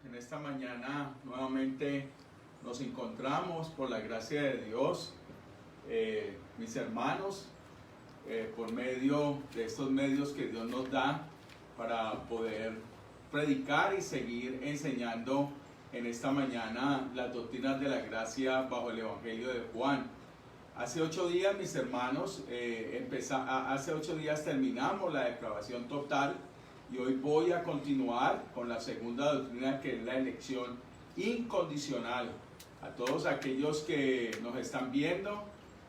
En esta mañana nuevamente nos encontramos por la gracia de Dios, mis hermanos, por medio de estos medios que Dios nos da para poder predicar y seguir enseñando en esta mañana las doctrinas de la gracia bajo el Evangelio de Juan. Hace 8 días, mis hermanos, hace 8 días terminamos la depravación total. Y hoy voy a continuar con la segunda doctrina, que es la elección incondicional. A todos aquellos que nos están viendo,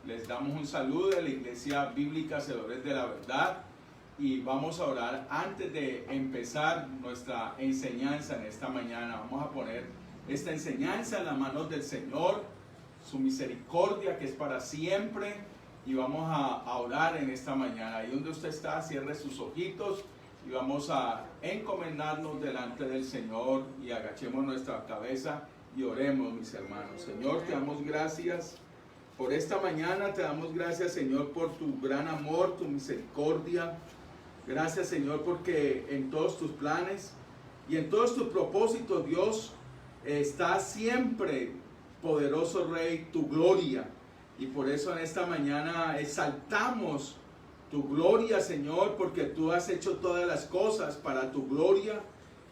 les damos un saludo de la Iglesia Bíblica Hacedores de la Verdad. Y vamos a orar antes de empezar nuestra enseñanza en esta mañana. Vamos a poner esta enseñanza en las manos del Señor, su misericordia que es para siempre. Y vamos a orar en esta mañana. Ahí donde usted está, cierre sus ojitos. Y vamos a encomendarnos delante del Señor y agachemos nuestra cabeza y oremos, mis hermanos. Señor, te damos gracias por esta mañana, te damos gracias, Señor, por tu gran amor, tu misericordia. Gracias, Señor, porque en todos tus planes y en todos tus propósitos, Dios, está siempre, poderoso Rey, tu gloria. Y por eso en esta mañana exaltamos tu gloria, Señor, porque tú has hecho todas las cosas para tu gloria,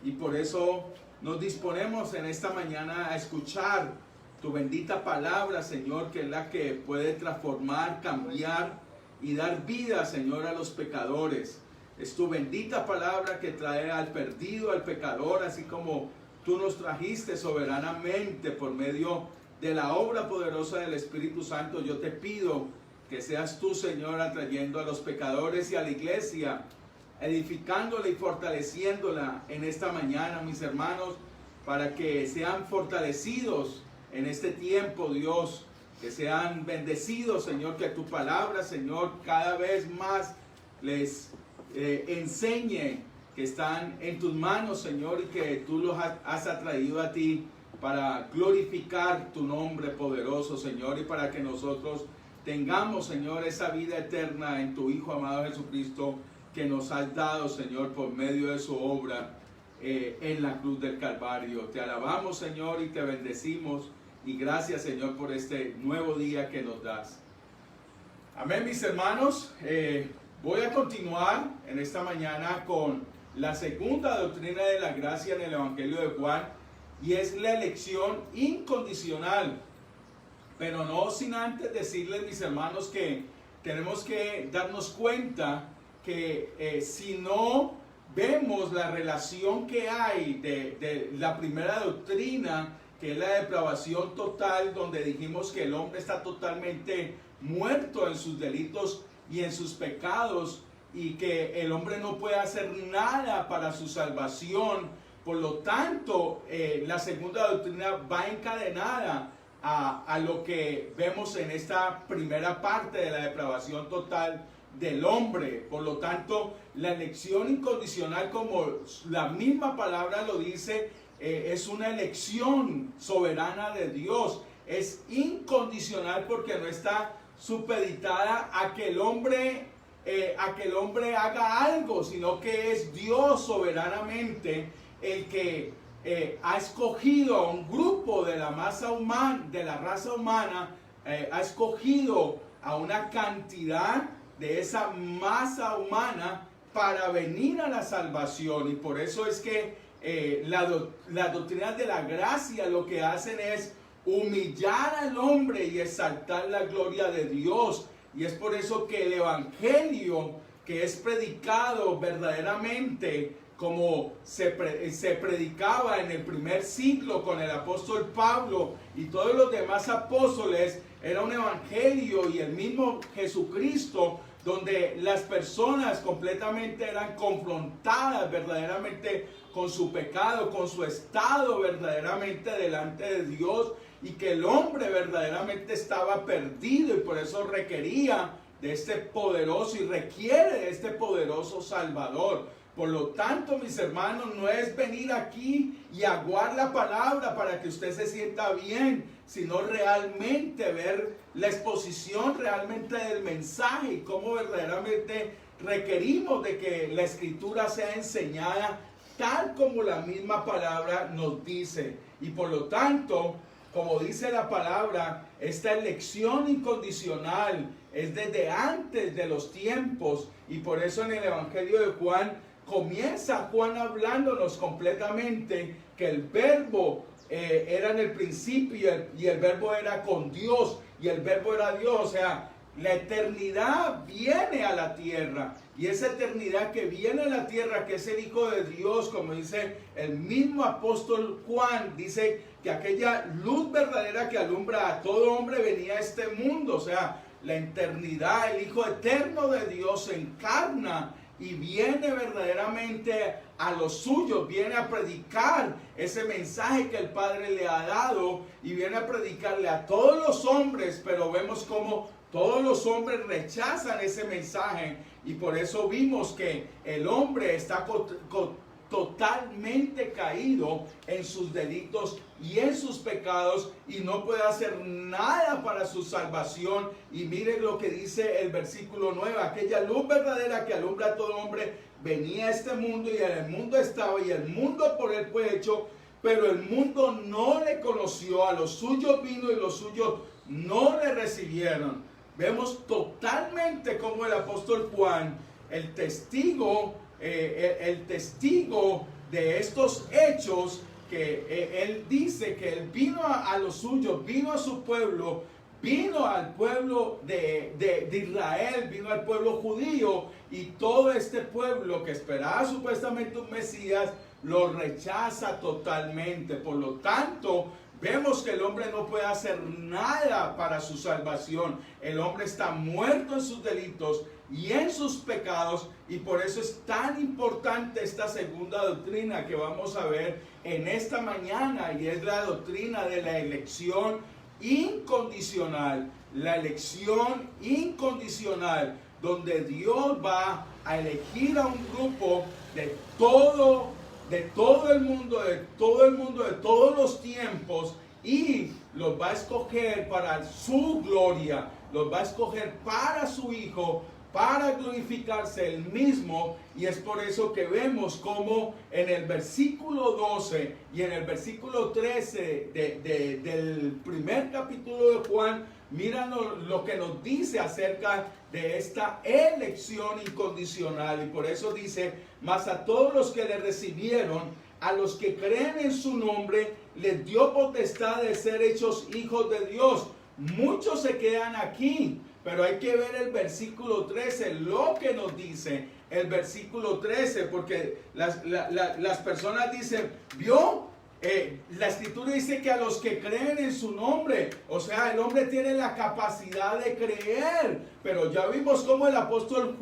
y por eso nos disponemos en esta mañana a escuchar tu bendita palabra, Señor, que es la que puede transformar, cambiar y dar vida, Señor, a los pecadores. Es tu bendita palabra que trae al perdido, al pecador, así como tú nos trajiste soberanamente por medio de la obra poderosa del Espíritu Santo. Yo te pido que seas tú, Señor, atrayendo a los pecadores y a la iglesia, edificándola y fortaleciéndola en esta mañana, mis hermanos, para que sean fortalecidos en este tiempo, Dios, que sean bendecidos, Señor, que tu palabra, Señor, cada vez más les enseñe que están en tus manos, Señor, y que tú los has atraído a ti para glorificar tu nombre poderoso, Señor, y para que nosotros tengamos, Señor, esa vida eterna en tu Hijo amado Jesucristo, que nos has dado, Señor, por medio de su obra en la cruz del Calvario. Te alabamos, Señor, y te bendecimos, y gracias, Señor, por este nuevo día que nos das. Amén, mis hermanos. Voy a continuar en esta mañana con la segunda doctrina de la gracia en el Evangelio de Juan, y es la elección incondicional. Pero no sin antes decirles, mis hermanos, que tenemos que darnos cuenta que si no vemos la relación que hay de la primera doctrina, que es la depravación total, donde dijimos que el hombre está totalmente muerto en sus delitos y en sus pecados, y que el hombre no puede hacer nada para su salvación. Por lo tanto, la segunda doctrina va encadenada a lo que vemos en esta primera parte de la depravación total del hombre. Por lo tanto, la elección incondicional, como la misma palabra lo dice, es una elección soberana de Dios. Es incondicional porque no está supeditada a que el hombre haga algo, sino que es Dios soberanamente el que ha escogido a un grupo de la masa humana, de la raza humana, ha escogido a una cantidad de esa masa humana para venir a la salvación. Y por eso es que las doctrinas de la gracia lo que hacen es humillar al hombre y exaltar la gloria de Dios. Y es por eso que el Evangelio que es predicado verdaderamente, como se predicaba en el primer siglo con el apóstol Pablo y todos los demás apóstoles, era un evangelio, y el mismo Jesucristo, donde las personas completamente eran confrontadas verdaderamente con su pecado, con su estado verdaderamente delante de Dios, y que el hombre verdaderamente estaba perdido, y por eso requería de este poderoso, y requiere de este poderoso Salvador. Por lo tanto, mis hermanos, no es venir aquí y aguar la palabra para que usted se sienta bien, sino realmente ver la exposición realmente del mensaje y cómo verdaderamente requerimos de que la Escritura sea enseñada tal como la misma palabra nos dice. Y por lo tanto, como dice la palabra, esta elección incondicional es desde antes de los tiempos. Y por eso en el Evangelio de Juan comienza Juan hablándonos completamente que el verbo era en el principio y el verbo era con Dios y el verbo era Dios. O sea, la eternidad viene a la tierra, y esa eternidad que viene a la tierra, que es el Hijo de Dios, como dice el mismo apóstol Juan, dice que aquella luz verdadera que alumbra a todo hombre venía a este mundo. O sea, la eternidad, el Hijo eterno de Dios se encarna y viene verdaderamente a los suyos, viene a predicar ese mensaje que el Padre le ha dado, y viene a predicarle a todos los hombres, pero vemos cómo todos los hombres rechazan ese mensaje, y por eso vimos que el hombre está totalmente caído en sus delitos y en sus pecados, y no puede hacer nada para su salvación. Y miren lo que dice el versículo 9: aquella luz verdadera que alumbra a todo hombre venía a este mundo, y en el mundo estaba, y el mundo por él fue hecho, pero el mundo no le conoció. A los suyos vino y los suyos no le recibieron. Vemos totalmente como el apóstol Juan, el testigo de estos hechos, que él dice que él vino a los suyos, vino a su pueblo, vino al pueblo de Israel, vino al pueblo judío, y todo este pueblo que esperaba supuestamente un Mesías lo rechaza totalmente. Por lo tanto, vemos que el hombre no puede hacer nada para su salvación. El hombre está muerto en sus delitos y en sus pecados, y por eso es tan importante esta segunda doctrina que vamos a ver en esta mañana, y es la doctrina de la elección incondicional. La elección incondicional, donde Dios va a elegir a un grupo de todo el mundo, de todos los tiempos, y los va a escoger para su gloria, los va a escoger para su Hijo, para glorificarse él mismo. Y es por eso que vemos como en el versículo 12 y en el versículo 13 del primer capítulo de Juan, miran lo que nos dice acerca de esta elección incondicional. Y por eso dice: mas a todos los que le recibieron, a los que creen en su nombre, les dio potestad de ser hechos hijos de Dios. Muchos se quedan aquí, pero hay que ver el versículo 13, lo que nos dice el versículo 13, porque las personas dicen: ¿vio? La escritura dice que a los que creen en su nombre, o sea, el hombre tiene la capacidad de creer, pero ya vimos cómo el apóstol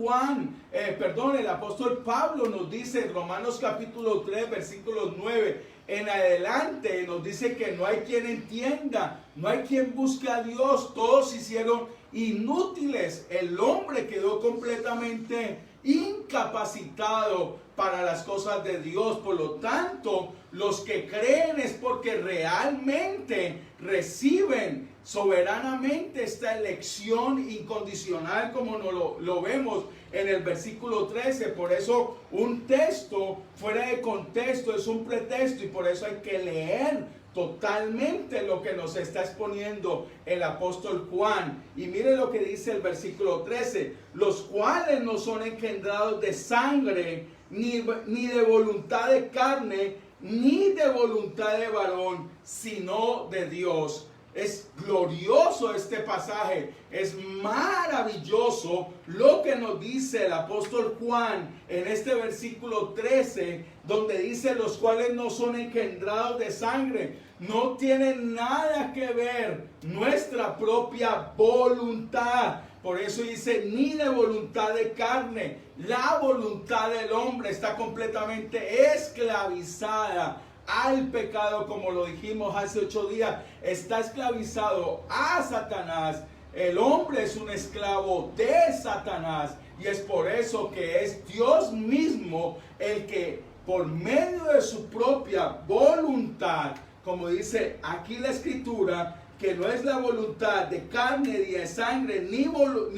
el apóstol Pablo nos dice en Romanos capítulo 3, versículos 9 en adelante, nos dice que no hay quien entienda, no hay quien busque a Dios, todos se hicieron inútiles, el hombre quedó completamente incapacitado para las cosas de Dios. Por lo tanto, los que creen es porque realmente reciben soberanamente esta elección incondicional, como lo vemos en el versículo 13. Por eso un texto fuera de contexto es un pretexto, y por eso hay que leer totalmente lo que nos está exponiendo el apóstol Juan. Y mire lo que dice el versículo 13: los cuales no son engendrados de sangre, ni de voluntad de carne, ni de voluntad de varón, sino de Dios. Es glorioso este pasaje, es maravilloso lo que nos dice el apóstol Juan en este versículo 13, donde dice: los cuales no son engendrados de sangre. No tienen nada que ver nuestra propia voluntad. Por eso dice: ni de voluntad de carne. La voluntad del hombre está completamente esclavizada al pecado, como lo dijimos hace 8 días, está esclavizado a Satanás. El hombre es un esclavo de Satanás, y es por eso que es Dios mismo el que, por medio de su propia voluntad, como dice aquí la escritura, que no es la voluntad de carne ni de sangre, ni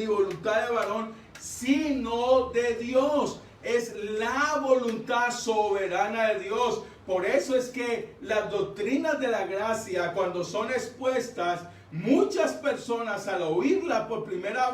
voluntad de varón, sino de Dios. es la voluntad soberana de Dios. Por eso es que las doctrinas de la gracia, cuando son expuestas, muchas personas al oírlas por primera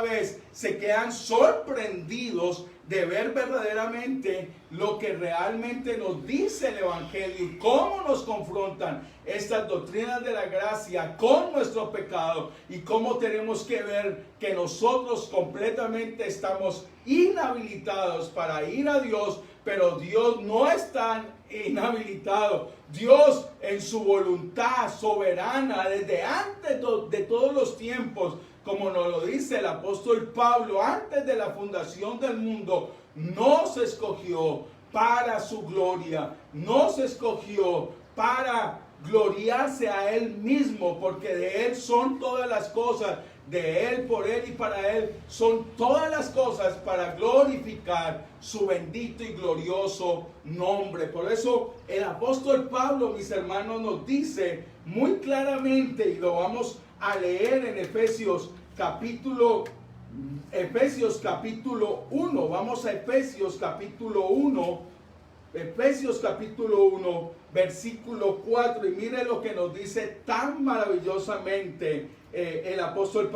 vez, se quedan sorprendidos de ver verdaderamente lo que realmente nos dice el Evangelio y cómo nos confrontan estas doctrinas de la gracia con nuestro pecado y cómo tenemos que ver que nosotros completamente estamos inhabilitados para ir a Dios, pero Dios no está inhabilitado. Dios en su voluntad soberana desde antes de todos los tiempos, como nos lo dice el apóstol Pablo, antes de la fundación del mundo, nos escogió para su gloria, nos escogió para gloriarse a Él mismo, porque de Él son todas las cosas, de Él, por Él y para Él son todas las cosas, para glorificar su bendito y glorioso nombre. Por eso el apóstol Pablo, mis hermanos, nos dice muy claramente, y lo vamos a leer en Efesios capítulo 1, vamos a Efesios capítulo 1, versículo 4, y mire lo que nos dice tan maravillosamente el apóstol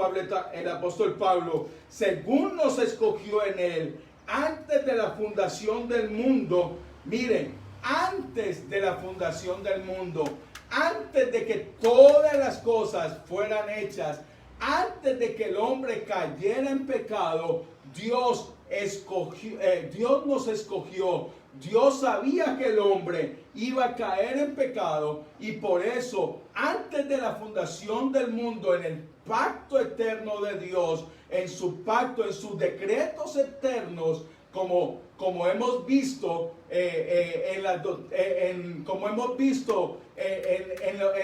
Pablo, según nos escogió en Él antes de la fundación del mundo. Miren, antes de la fundación del mundo, antes de que todas las cosas fueran hechas, antes de que el hombre cayera en pecado, Dios nos escogió. Dios sabía que el hombre iba a caer en pecado y por eso, antes de la fundación del mundo, en el pacto eterno de Dios, en su pacto, en sus decretos eternos, como hemos visto en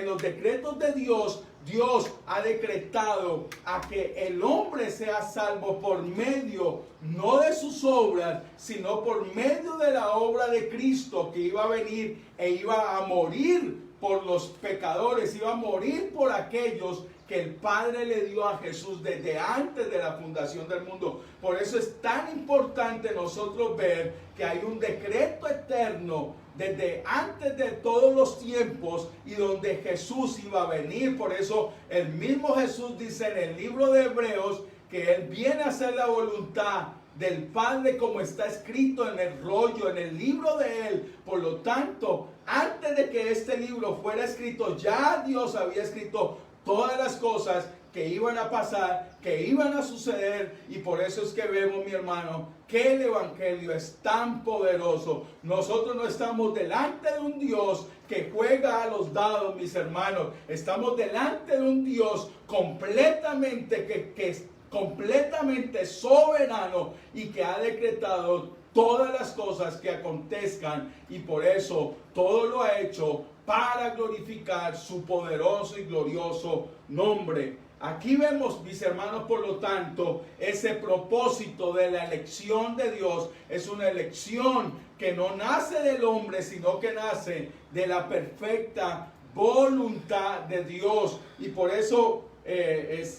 los decretos de Dios, Dios ha decretado a que el hombre sea salvo por medio, no de sus obras, sino por medio de la obra de Cristo, que iba a venir e iba a morir por los pecadores, iba a morir por aquellos que el Padre le dio a Jesús desde antes de la fundación del mundo. Por eso es tan importante nosotros ver que hay un decreto eterno desde antes de todos los tiempos y donde Jesús iba a venir. Por eso el mismo Jesús dice en el libro de Hebreos que Él viene a hacer la voluntad del Padre como está escrito en el rollo, en el libro de Él. Por lo tanto, antes de que este libro fuera escrito, ya Dios había escrito todas las cosas que iban a pasar, que iban a suceder, y por eso es que vemos, mi hermano, que el Evangelio es tan poderoso. Nosotros no estamos delante de un Dios que juega a los dados, mis hermanos. Estamos delante de un Dios completamente que es completamente soberano y que ha decretado todas las cosas que acontezcan, y por eso todo lo ha hecho para glorificar su poderoso y glorioso nombre. Aquí vemos, mis hermanos, por lo tanto, ese propósito de la elección de Dios. Es una elección que no nace del hombre, sino que nace de la perfecta voluntad de Dios. Y por eso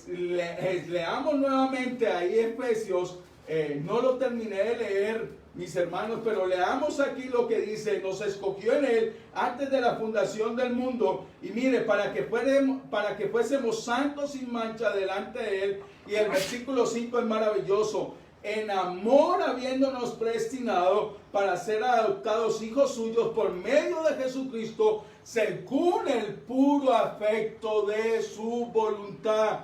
leamos nuevamente ahí Efesios. No lo terminé de leer, mis hermanos, pero leamos aquí lo que dice: nos escogió en Él antes de la fundación del mundo, y mire, para que fuésemos santos sin mancha delante de Él. Y el versículo 5 es maravilloso: en amor habiéndonos predestinado para ser adoptados hijos suyos por medio de Jesucristo, según el puro afecto de su voluntad.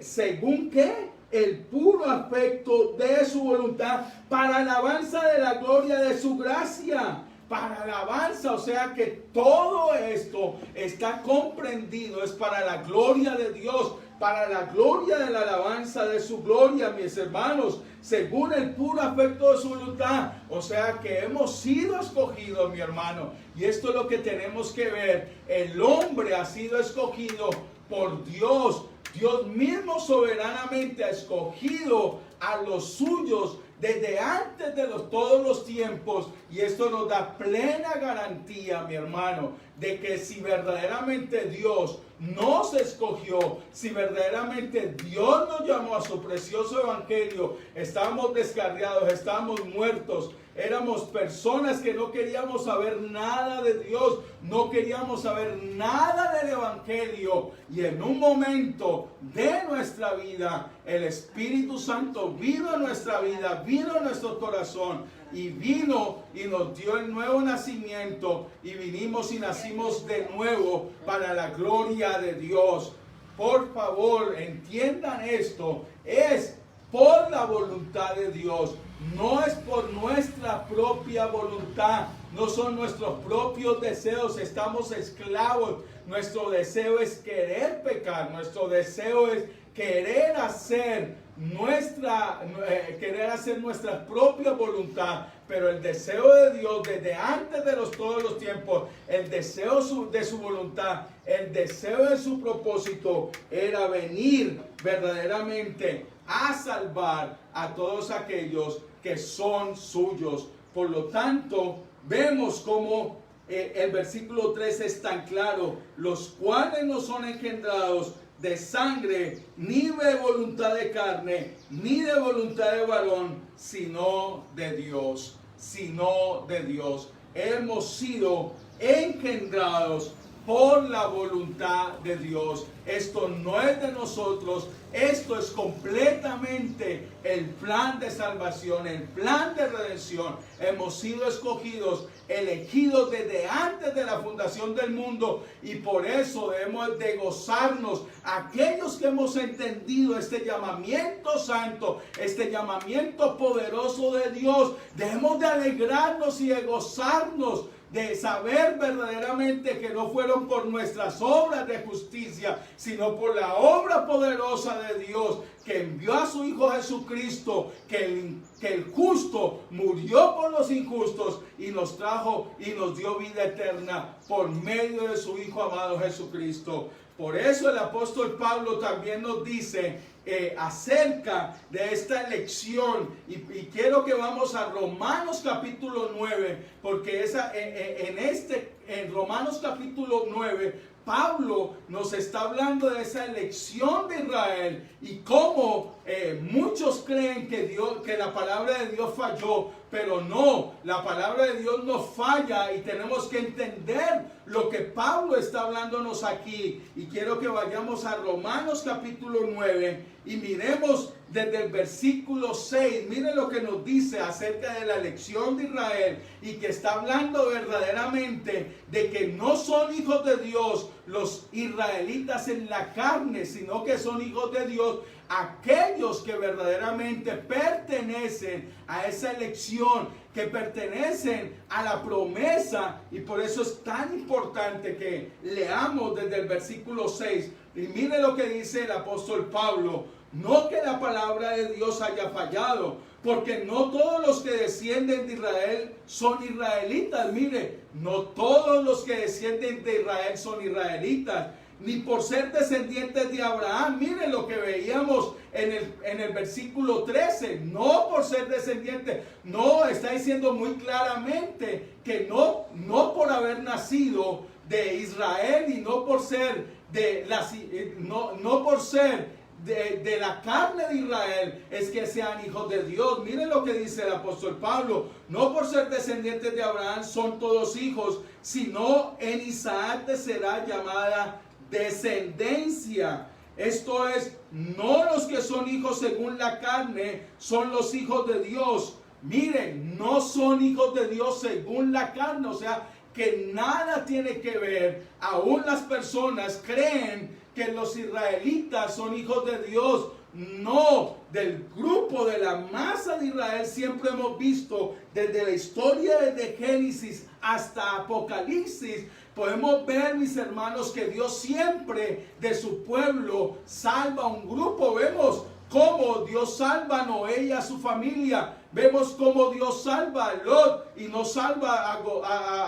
¿Según qué? El puro afecto de su voluntad, para alabanza de la gloria de su gracia. Para alabanza, o sea que todo esto está comprendido, es para la gloria de Dios, para la gloria de la alabanza de su gloria, mis hermanos, según el puro afecto de su voluntad. O sea que hemos sido escogidos, mi hermano, y esto es lo que tenemos que ver. El hombre ha sido escogido por Dios. Dios mismo soberanamente ha escogido a los suyos desde antes de todos los tiempos. Y esto nos da plena garantía, mi hermano, de que si verdaderamente Dios nos escogió, si verdaderamente Dios nos llamó a su precioso evangelio, estábamos descarriados, estábamos muertos, éramos personas que no queríamos saber nada de Dios, no queríamos saber nada del evangelio, y en un momento de nuestra vida el Espíritu Santo vino en nuestra vida, vino en nuestro corazón, y vino y nos dio el nuevo nacimiento, y vinimos y nacimos de nuevo para la gloria de Dios. Por favor, entiendan esto, es por la voluntad de Dios, no es por nuestra propia voluntad, no son nuestros propios deseos, estamos esclavos. Nuestro deseo es querer pecar, nuestro deseo es querer hacer nuestra propia voluntad, pero el deseo de Dios desde antes de todos los tiempos, el deseo de su voluntad, el deseo de su propósito era venir verdaderamente a salvar a todos aquellos que son suyos. Por lo tanto, vemos como el versículo 3 es tan claro: los cuales no son engendrados de sangre, ni de voluntad de carne, ni de voluntad de varón, sino de Dios. Sino de Dios. Hemos sido engendrados por la voluntad de Dios. Esto no es de nosotros, esto es completamente el plan de salvación, el plan de redención. Hemos sido escogidos, elegidos desde antes de la fundación del mundo, y por eso debemos de gozarnos. Aquellos que hemos entendido este llamamiento santo, este llamamiento poderoso de Dios, debemos de alegrarnos y de gozarnos, de saber verdaderamente que no fueron por nuestras obras de justicia, sino por la obra poderosa de Dios, que envió a su Hijo Jesucristo, que el justo murió por los injustos y nos trajo y nos dio vida eterna por medio de su Hijo amado Jesucristo. Por eso el apóstol Pablo también nos dice acerca de esta elección, y quiero que vamos a Romanos capítulo 9, porque en Romanos capítulo 9 Pablo nos está hablando de esa elección de Israel y cómo muchos creen que la palabra de Dios falló, pero no, la palabra de Dios no falla, y tenemos que entender lo que Pablo está hablándonos aquí. Y quiero que vayamos a Romanos capítulo 9 y miremos desde el versículo 6. Miren lo que nos dice acerca de la elección de Israel, y que está hablando verdaderamente de que no son hijos de Dios los israelitas en la carne, sino que son hijos de Dios aquellos que verdaderamente pertenecen a esa elección, que pertenecen a la promesa. Y por eso es tan importante que leamos desde el versículo 6. Y mire lo que dice el apóstol Pablo: no que la palabra de Dios haya fallado, porque no todos los que descienden de Israel son israelitas. Mire, no todos los que descienden de Israel son israelitas, ni por ser descendientes de Abraham. Miren lo que veíamos en el versículo 13. No por ser descendientes. No, está diciendo muy claramente que no por haber nacido de Israel, y no por ser de la carne de Israel es que sean hijos de Dios. Miren lo que dice el apóstol Pablo: no por ser descendientes de Abraham son todos hijos, sino en Isaac te será llamada descendencia. Esto es, no los que son hijos según la carne son los hijos de Dios. Miren, no son hijos de Dios según la carne, o sea, que nada tiene que ver. Aún las personas creen que los israelitas son hijos de Dios. No, del grupo, de la masa de Israel siempre hemos visto, desde la historia desde Génesis hasta Apocalipsis, podemos ver, mis hermanos, que Dios siempre de su pueblo salva a un grupo. Vemos cómo Dios salva a Noé y a su familia. Vemos cómo Dios salva a Lot y no salva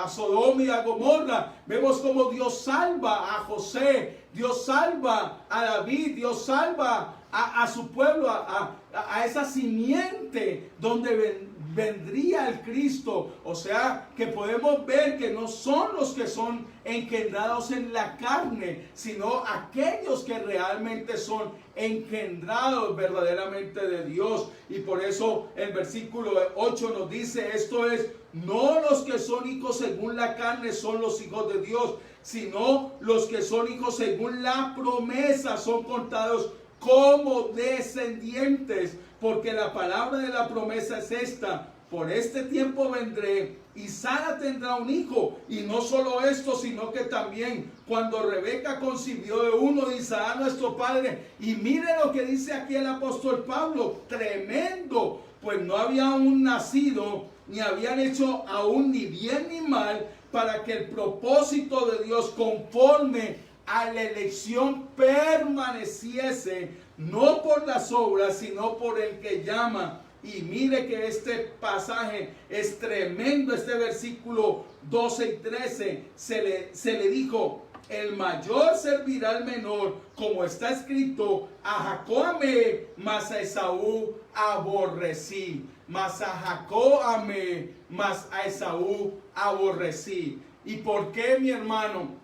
a Sodoma y a Gomorra. Vemos cómo Dios salva a José, Dios salva a David, Dios salva a su pueblo, a esa simiente donde vendría el Cristo. O sea, que podemos ver que no son los que son engendrados en la carne, sino aquellos que realmente son engendrados verdaderamente de Dios. Y por eso el versículo 8 nos dice, esto es, no los que son hijos según la carne son los hijos de Dios, sino los que son hijos según la promesa son contados como descendientes, porque la palabra de la promesa es esta: por este tiempo vendré y Sara tendrá un hijo. Y no solo esto, sino que también cuando Rebeca concibió de uno de Isaac nuestro padre. Y mire lo que dice aquí el apóstol Pablo, tremendo, pues no había aún nacido, ni habían hecho aún ni bien ni mal, para que el propósito de Dios conforme a la elección permaneciese, no por las obras, sino por el que llama. Y mire que este pasaje es tremendo, este versículo 12 y 13, se le dijo, el mayor servirá al menor, como está escrito, a Jacob amé, mas a Esaú aborrecí. Mas a Jacob amé, mas a Esaú aborrecí. ¿Y por qué, mi hermano?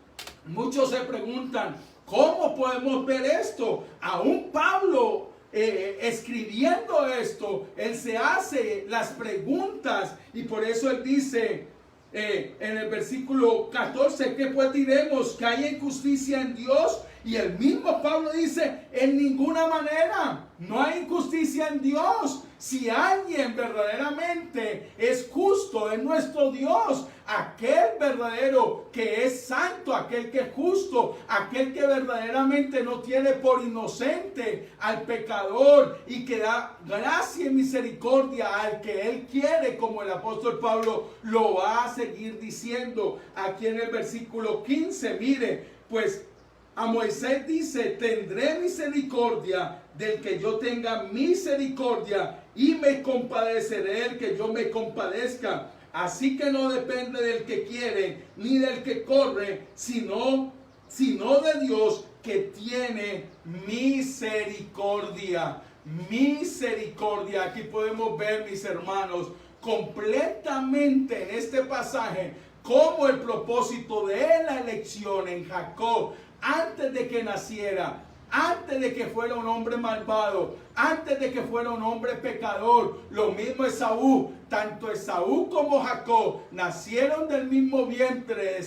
Muchos se preguntan, ¿cómo podemos ver esto? Aún Pablo escribiendo esto, él se hace las preguntas, y por eso él dice en el versículo 14, ¿qué pues diremos? ¿Que hay injusticia en Dios? Y el mismo Pablo dice, en ninguna manera, no hay injusticia en Dios. Si alguien verdaderamente es justo, es nuestro Dios, aquel verdadero que es santo, aquel que es justo, aquel que verdaderamente no tiene por inocente al pecador y que da gracia y misericordia al que él quiere, como el apóstol Pablo lo va a seguir diciendo aquí en el versículo 15. Mire, pues a Moisés dice, tendré misericordia del que yo tenga misericordia y me compadeceré del que yo me compadezca. Así que no depende del que quiere ni del que corre, sino de Dios que tiene misericordia. Misericordia. Aquí podemos ver, mis hermanos, completamente en este pasaje cómo el propósito de la elección en Jacob, antes de que naciera, antes de que fuera un hombre malvado, antes de que fuera un hombre pecador, lo mismo Esaú, tanto Esaú como Jacob nacieron del mismo vientre,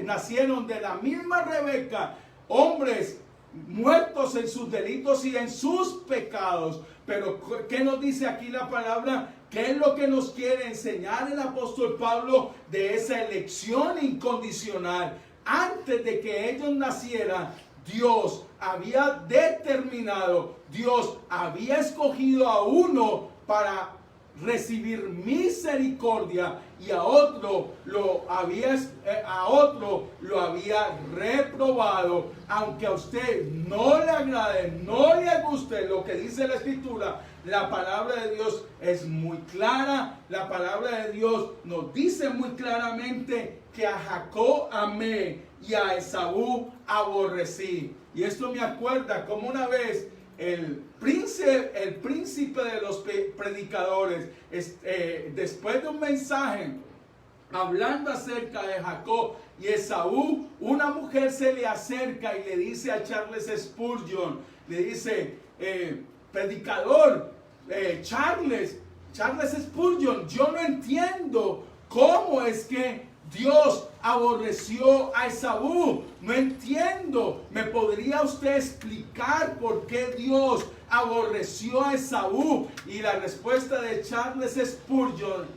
nacieron de la misma Rebeca, hombres muertos en sus delitos y en sus pecados. Pero ¿qué nos dice aquí la palabra? ¿Qué es lo que nos quiere enseñar el apóstol Pablo de esa elección incondicional? Antes de que ellos nacieran, Dios había determinado, Dios había escogido a uno para recibir misericordia y a otro lo había reprobado. Aunque a usted no le agrade, no le guste lo que dice la Escritura, la palabra de Dios es muy clara. La palabra de Dios nos dice muy claramente que a Jacob amé y a Esaú aborrecí. Y esto me acuerda como una vez el príncipe de los predicadores, después de un mensaje hablando acerca de Jacob y Esaú, una mujer se le acerca y le dice a Charles Spurgeon, le dice, predicador, Charles Spurgeon, yo no entiendo cómo es que Dios aborreció a Esaú. No entiendo. ¿Me podría usted explicar por qué Dios aborreció a Esaú? Y la respuesta de Charles Spurgeon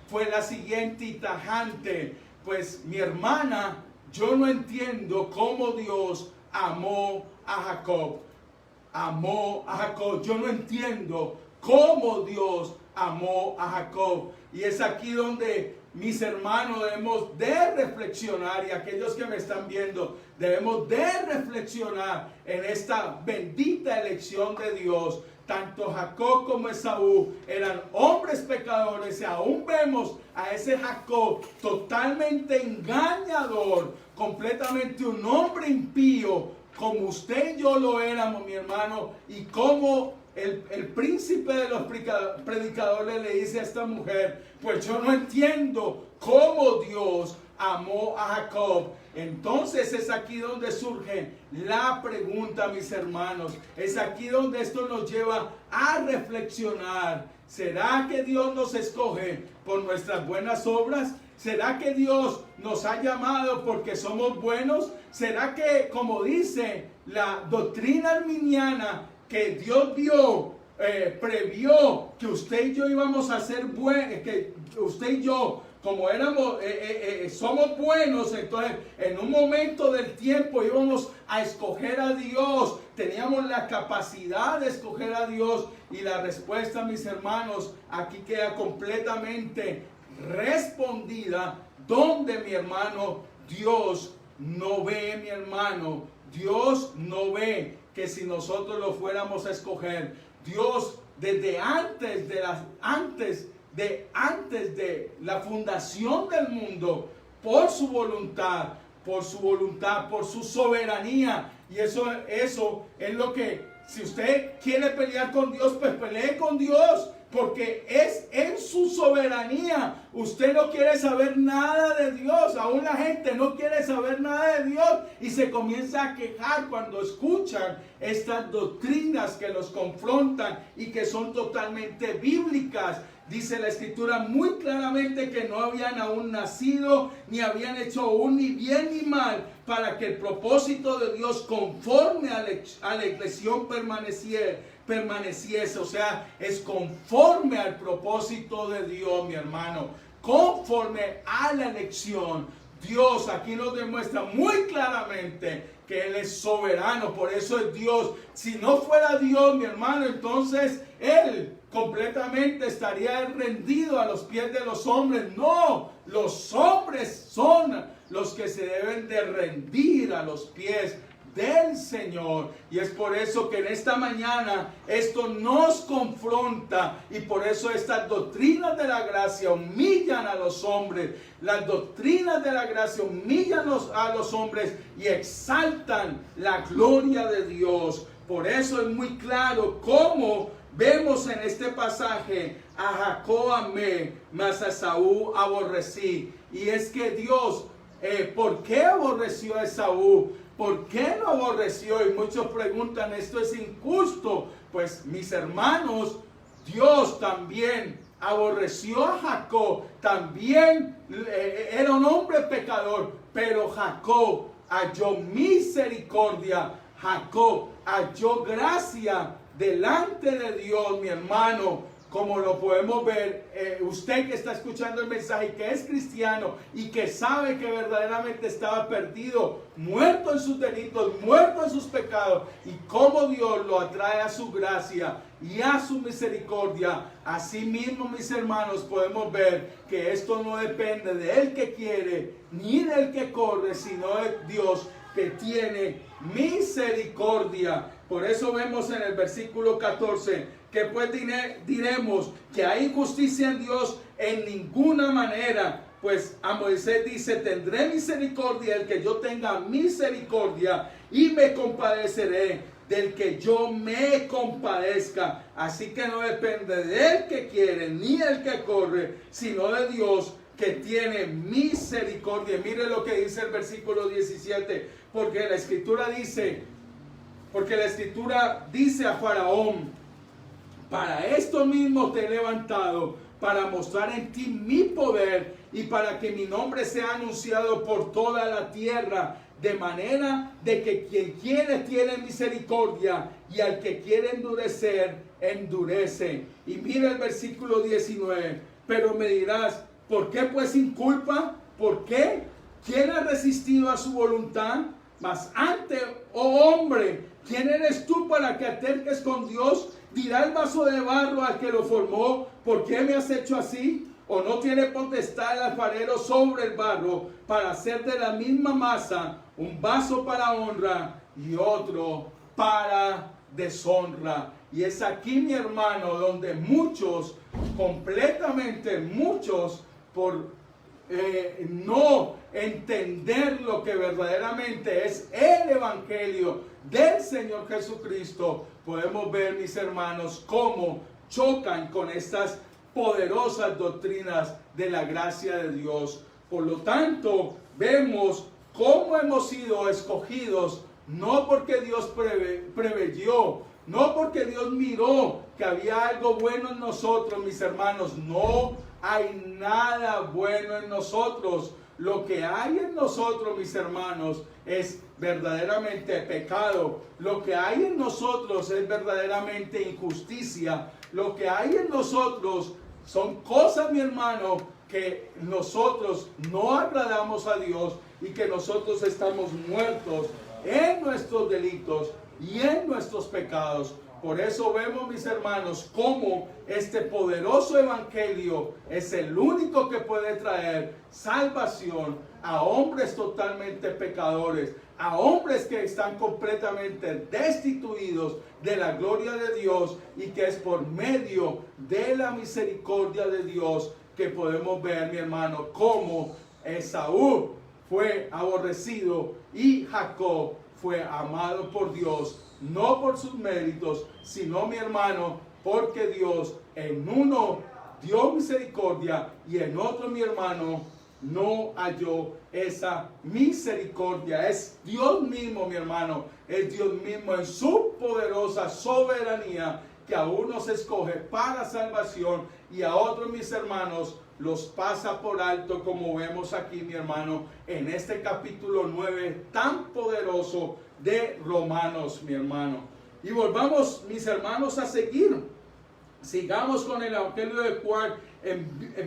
fue la siguiente y tajante. Pues mi hermana, yo no entiendo cómo Dios amó a Jacob. Amó a Jacob. Yo no entiendo cómo Dios amó a Jacob. Y es aquí donde, mis hermanos, debemos de reflexionar, y aquellos que me están viendo, debemos de reflexionar en esta bendita elección de Dios. Tanto Jacob como Esaú eran hombres pecadores, y aún vemos a ese Jacob totalmente engañador, completamente un hombre impío, como usted y yo lo éramos, mi hermano, y como el príncipe de los predicadores le dice a esta mujer, pues yo no entiendo cómo Dios amó a Jacob. Entonces es aquí donde surge la pregunta, mis hermanos. Es aquí donde esto nos lleva a reflexionar. ¿Será que Dios nos escoge por nuestras buenas obras? ¿Será que Dios nos ha llamado porque somos buenos? ¿Será que, como dice la doctrina arminiana, que Dios previó que usted y yo íbamos a ser buenos, que usted y yo, como somos buenos, entonces en un momento del tiempo íbamos a escoger a Dios, teníamos la capacidad de escoger a Dios? Y la respuesta, mis hermanos, aquí queda completamente respondida, donde, mi hermano, Dios no ve, mi hermano, Dios no ve que si nosotros lo fuéramos a escoger, Dios desde antes de la fundación del mundo, por su voluntad, por su soberanía. Y eso es lo que, si usted quiere pelear con Dios, pues pelee con Dios, porque es en su soberanía. Usted no quiere saber nada de Dios. Aún la gente no quiere saber nada de Dios y se comienza a quejar cuando escuchan estas doctrinas que los confrontan y que son totalmente bíblicas. Dice la Escritura muy claramente que no habían aún nacido, ni habían hecho aún ni bien ni mal, para que el propósito de Dios conforme a la elección permaneciese. O sea, es conforme al propósito de Dios, mi hermano. Conforme a la elección. Dios aquí nos demuestra muy claramente que Él es soberano. Por eso es Dios. Si no fuera Dios, mi hermano, entonces Él completamente estaría rendido a los pies de los hombres. No, los hombres son los que se deben de rendir a los pies del Señor. Y es por eso que en esta mañana esto nos confronta, y por eso estas doctrinas de la gracia humillan a los hombres. Las doctrinas de la gracia humillan a los hombres y exaltan la gloria de Dios. Por eso es muy claro cómo vemos en este pasaje: a Jacob amé, mas a Esaú aborrecí. Y es que Dios, ¿por qué aborreció a Esaú? ¿Por qué lo aborreció? Y muchos preguntan, ¿esto es injusto? Pues, mis hermanos, Dios también aborreció a Jacob. También era un hombre pecador, pero Jacob halló misericordia. Jacob halló gracia delante de Dios, mi hermano. Como lo podemos ver, usted que está escuchando el mensaje, que es cristiano y que sabe que verdaderamente estaba perdido, muerto en sus delitos, muerto en sus pecados, y cómo Dios lo atrae a su gracia y a su misericordia. Así mismo, mis hermanos, podemos ver que esto no depende del que quiere ni del que corre, sino de Dios que tiene misericordia. Por eso vemos en el versículo 14 que pues diremos que hay injusticia en Dios en ninguna manera. Pues a Moisés dice: tendré misericordia del que yo tenga misericordia, y me compadeceré del que yo me compadezca. Así que no depende del que quiere ni del que corre, sino de Dios que tiene misericordia. Mire lo que dice el versículo 17, porque la Escritura dice a Faraón: para esto mismo te he levantado, para mostrar en ti mi poder y para que mi nombre sea anunciado por toda la tierra, de manera de que quien quiere tiene misericordia, y al que quiere endurecer, endurece. Y mira el versículo 19, pero me dirás: ¿por qué pues sin culpa? ¿Por qué? ¿Quién ha resistido a su voluntad? Mas antes, oh hombre, ¿quién eres tú para que alterques con Dios? Dirá el vaso de barro al que lo formó: ¿por qué me has hecho así? ¿O no tiene potestad el alfarero sobre el barro para hacer de la misma masa un vaso para honra y otro para deshonra? Y es aquí, mi hermano, donde muchos, completamente muchos, por no entender lo que verdaderamente es el Evangelio del Señor Jesucristo, podemos ver, mis hermanos, cómo chocan con estas poderosas doctrinas de la gracia de Dios. Por lo tanto, vemos cómo hemos sido escogidos, no porque Dios preveyó, no porque Dios miró que había algo bueno en nosotros, mis hermanos. No hay nada bueno en nosotros. Lo que hay en nosotros, mis hermanos, es verdaderamente pecado. Lo que hay en nosotros es verdaderamente injusticia. Lo que hay en nosotros son cosas, mi hermano, que nosotros no agradamos a Dios y que nosotros estamos muertos en nuestros delitos y en nuestros pecados. Por eso vemos, mis hermanos, cómo este poderoso evangelio es el único que puede traer salvación a hombres totalmente pecadores, a hombres que están completamente destituidos de la gloria de Dios, y que es por medio de la misericordia de Dios que podemos ver, mi hermano, cómo Esaú fue aborrecido y Jacob fue amado por Dios, no por sus méritos, sino, mi hermano, porque Dios en uno dio misericordia y en otro, mi hermano, no halló esa misericordia. Es Dios mismo, mi hermano, es Dios mismo en su poderosa soberanía que a unos escoge para salvación y a otros, mis hermanos, los pasa por alto, como vemos aquí, mi hermano, en este capítulo 9 tan poderoso de Romanos, mi hermano. Y volvamos, mis hermanos, a seguir. Sigamos con el Evangelio de Juan,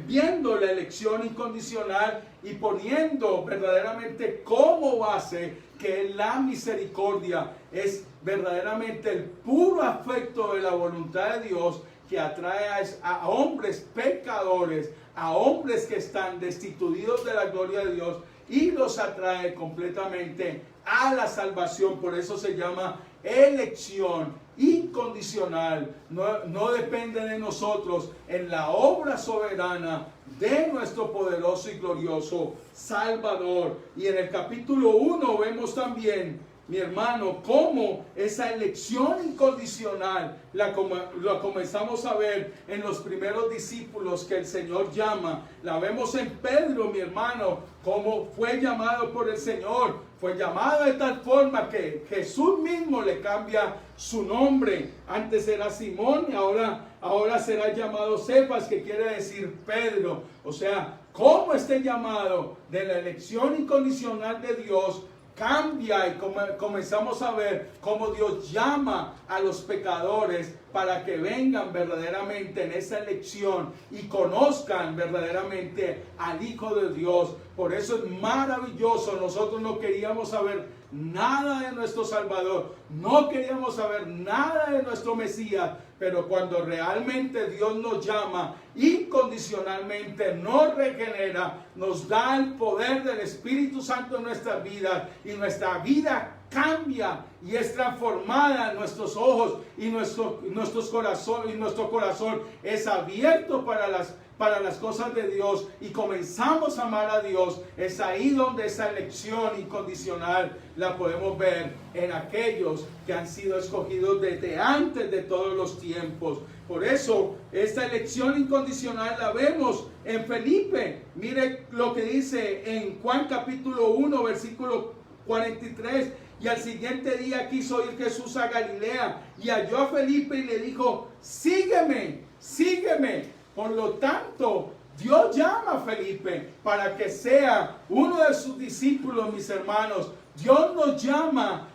viendo la elección incondicional y poniendo verdaderamente como base que la misericordia es verdaderamente el puro afecto de la voluntad de Dios, que atrae a hombres pecadores, a hombres que están destituidos de la gloria de Dios, y los atrae completamente a la salvación. Por eso se llama elección incondicional. No depende de nosotros, en la obra soberana de nuestro poderoso y glorioso Salvador. Y en el capítulo 1 vemos también, mi hermano, cómo esa elección incondicional la comenzamos a ver en los primeros discípulos que el Señor llama. La vemos en Pedro, mi hermano, cómo fue llamado por el Señor. Fue llamado de tal forma que Jesús mismo le cambia su nombre. Antes era Simón y ahora será llamado Cefas, que quiere decir Pedro. O sea, cómo este llamado de la elección incondicional de Dios cambia, y comenzamos a ver cómo Dios llama a los pecadores para que vengan verdaderamente en esa elección y conozcan verdaderamente al Hijo de Dios. Por eso es maravilloso. Nosotros no queríamos saber nada de nuestro Salvador, no queríamos saber nada de nuestro Mesías, pero cuando realmente Dios nos llama incondicionalmente, nos regenera, nos da el poder del Espíritu Santo en nuestras vidas, y nuestra vida cambia y es transformada. Nuestros ojos y nuestro corazón es abierto para las cosas de Dios, y comenzamos a amar a Dios. Es ahí donde esa elección incondicional la podemos ver en aquellos que han sido escogidos desde antes de todos los tiempos. Por eso esta elección incondicional la vemos en Felipe. Mire lo que dice en Juan capítulo 1 versículo 43. Y al siguiente día quiso ir Jesús a Galilea, y halló a Felipe y le dijo: sígueme, sígueme. Por lo tanto, Dios llama a Felipe para que sea uno de sus discípulos, mis hermanos. Dios nos llama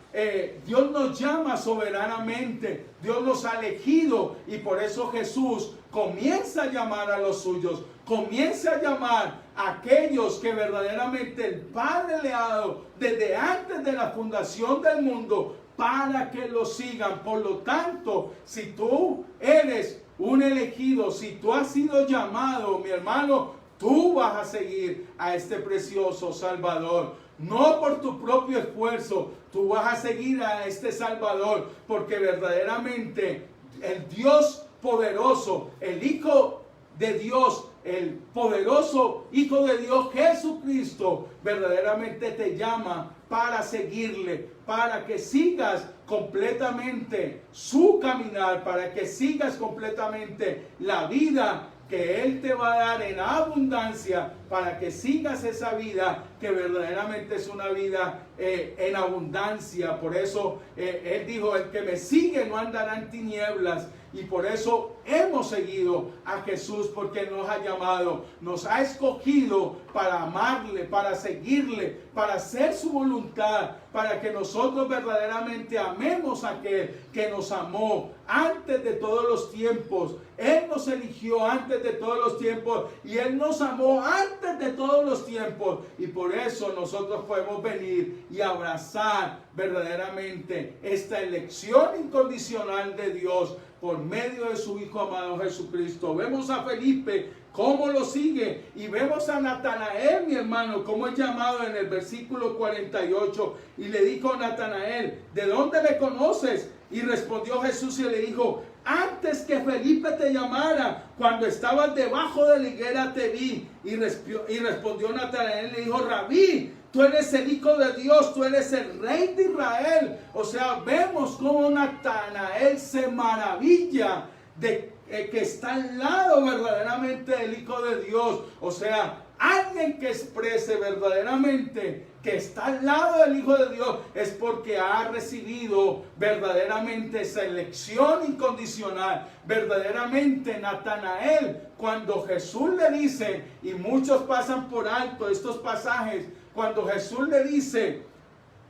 soberanamente. Dios nos ha elegido, y por eso Jesús comienza a llamar a los suyos. Comienza a llamar a aquellos que verdaderamente el Padre le ha dado desde antes de la fundación del mundo, para que lo sigan. Por lo tanto, si tú eres un elegido, si tú has sido llamado, mi hermano, tú vas a seguir a este precioso Salvador. No por tu propio esfuerzo, tú vas a seguir a este Salvador, porque verdaderamente el Dios poderoso, el Hijo de Dios el poderoso Hijo de Dios Jesucristo verdaderamente te llama para seguirle, para que sigas completamente su caminar, para que sigas completamente la vida que Él te va a dar en abundancia, para que sigas esa vida que verdaderamente es una vida en abundancia. Por eso Él dijo, el que me sigue no andará en tinieblas. Y por eso hemos seguido a Jesús, porque nos ha llamado, nos ha escogido para amarle, para seguirle, para hacer su voluntad, para que nosotros verdaderamente amemos a aquel que nos amó antes de todos los tiempos. Él nos eligió antes de todos los tiempos y Él nos amó antes de todos los tiempos. Y por eso nosotros podemos venir y abrazar verdaderamente esta elección incondicional de Dios por medio de su Hijo amado Jesucristo. Vemos a Felipe cómo lo sigue y vemos a Natanael, mi hermano, como es llamado en el versículo 48, y le dijo a Natanael, ¿de dónde me conoces? Y respondió Jesús y le dijo, antes que Felipe te llamara, cuando estabas debajo de la higuera te vi. Y respondió Natanael y le dijo, Rabí, tú eres el Hijo de Dios, tú eres el Rey de Israel. O sea, vemos cómo Natanael se maravilla de que está al lado verdaderamente del Hijo de Dios. O sea, alguien que exprese verdaderamente que está al lado del Hijo de Dios es porque ha recibido verdaderamente esa elección incondicional. Verdaderamente Natanael, cuando Jesús le dice, y muchos pasan por alto estos pasajes, cuando Jesús le dice,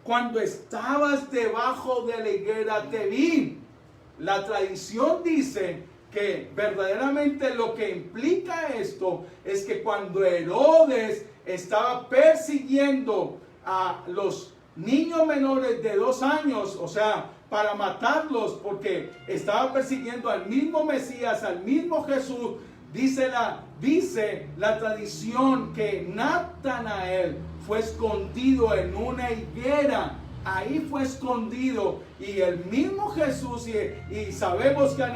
cuando estabas debajo de la higuera te vi. La tradición dice que verdaderamente lo que implica esto es que cuando Herodes estaba persiguiendo a los niños menores de 2 años, o sea, para matarlos, porque estaba persiguiendo al mismo Mesías, al mismo Jesús, dice la tradición que Natanael fue escondido en una higuera. Ahí fue escondido y el mismo Jesús, y sabemos que a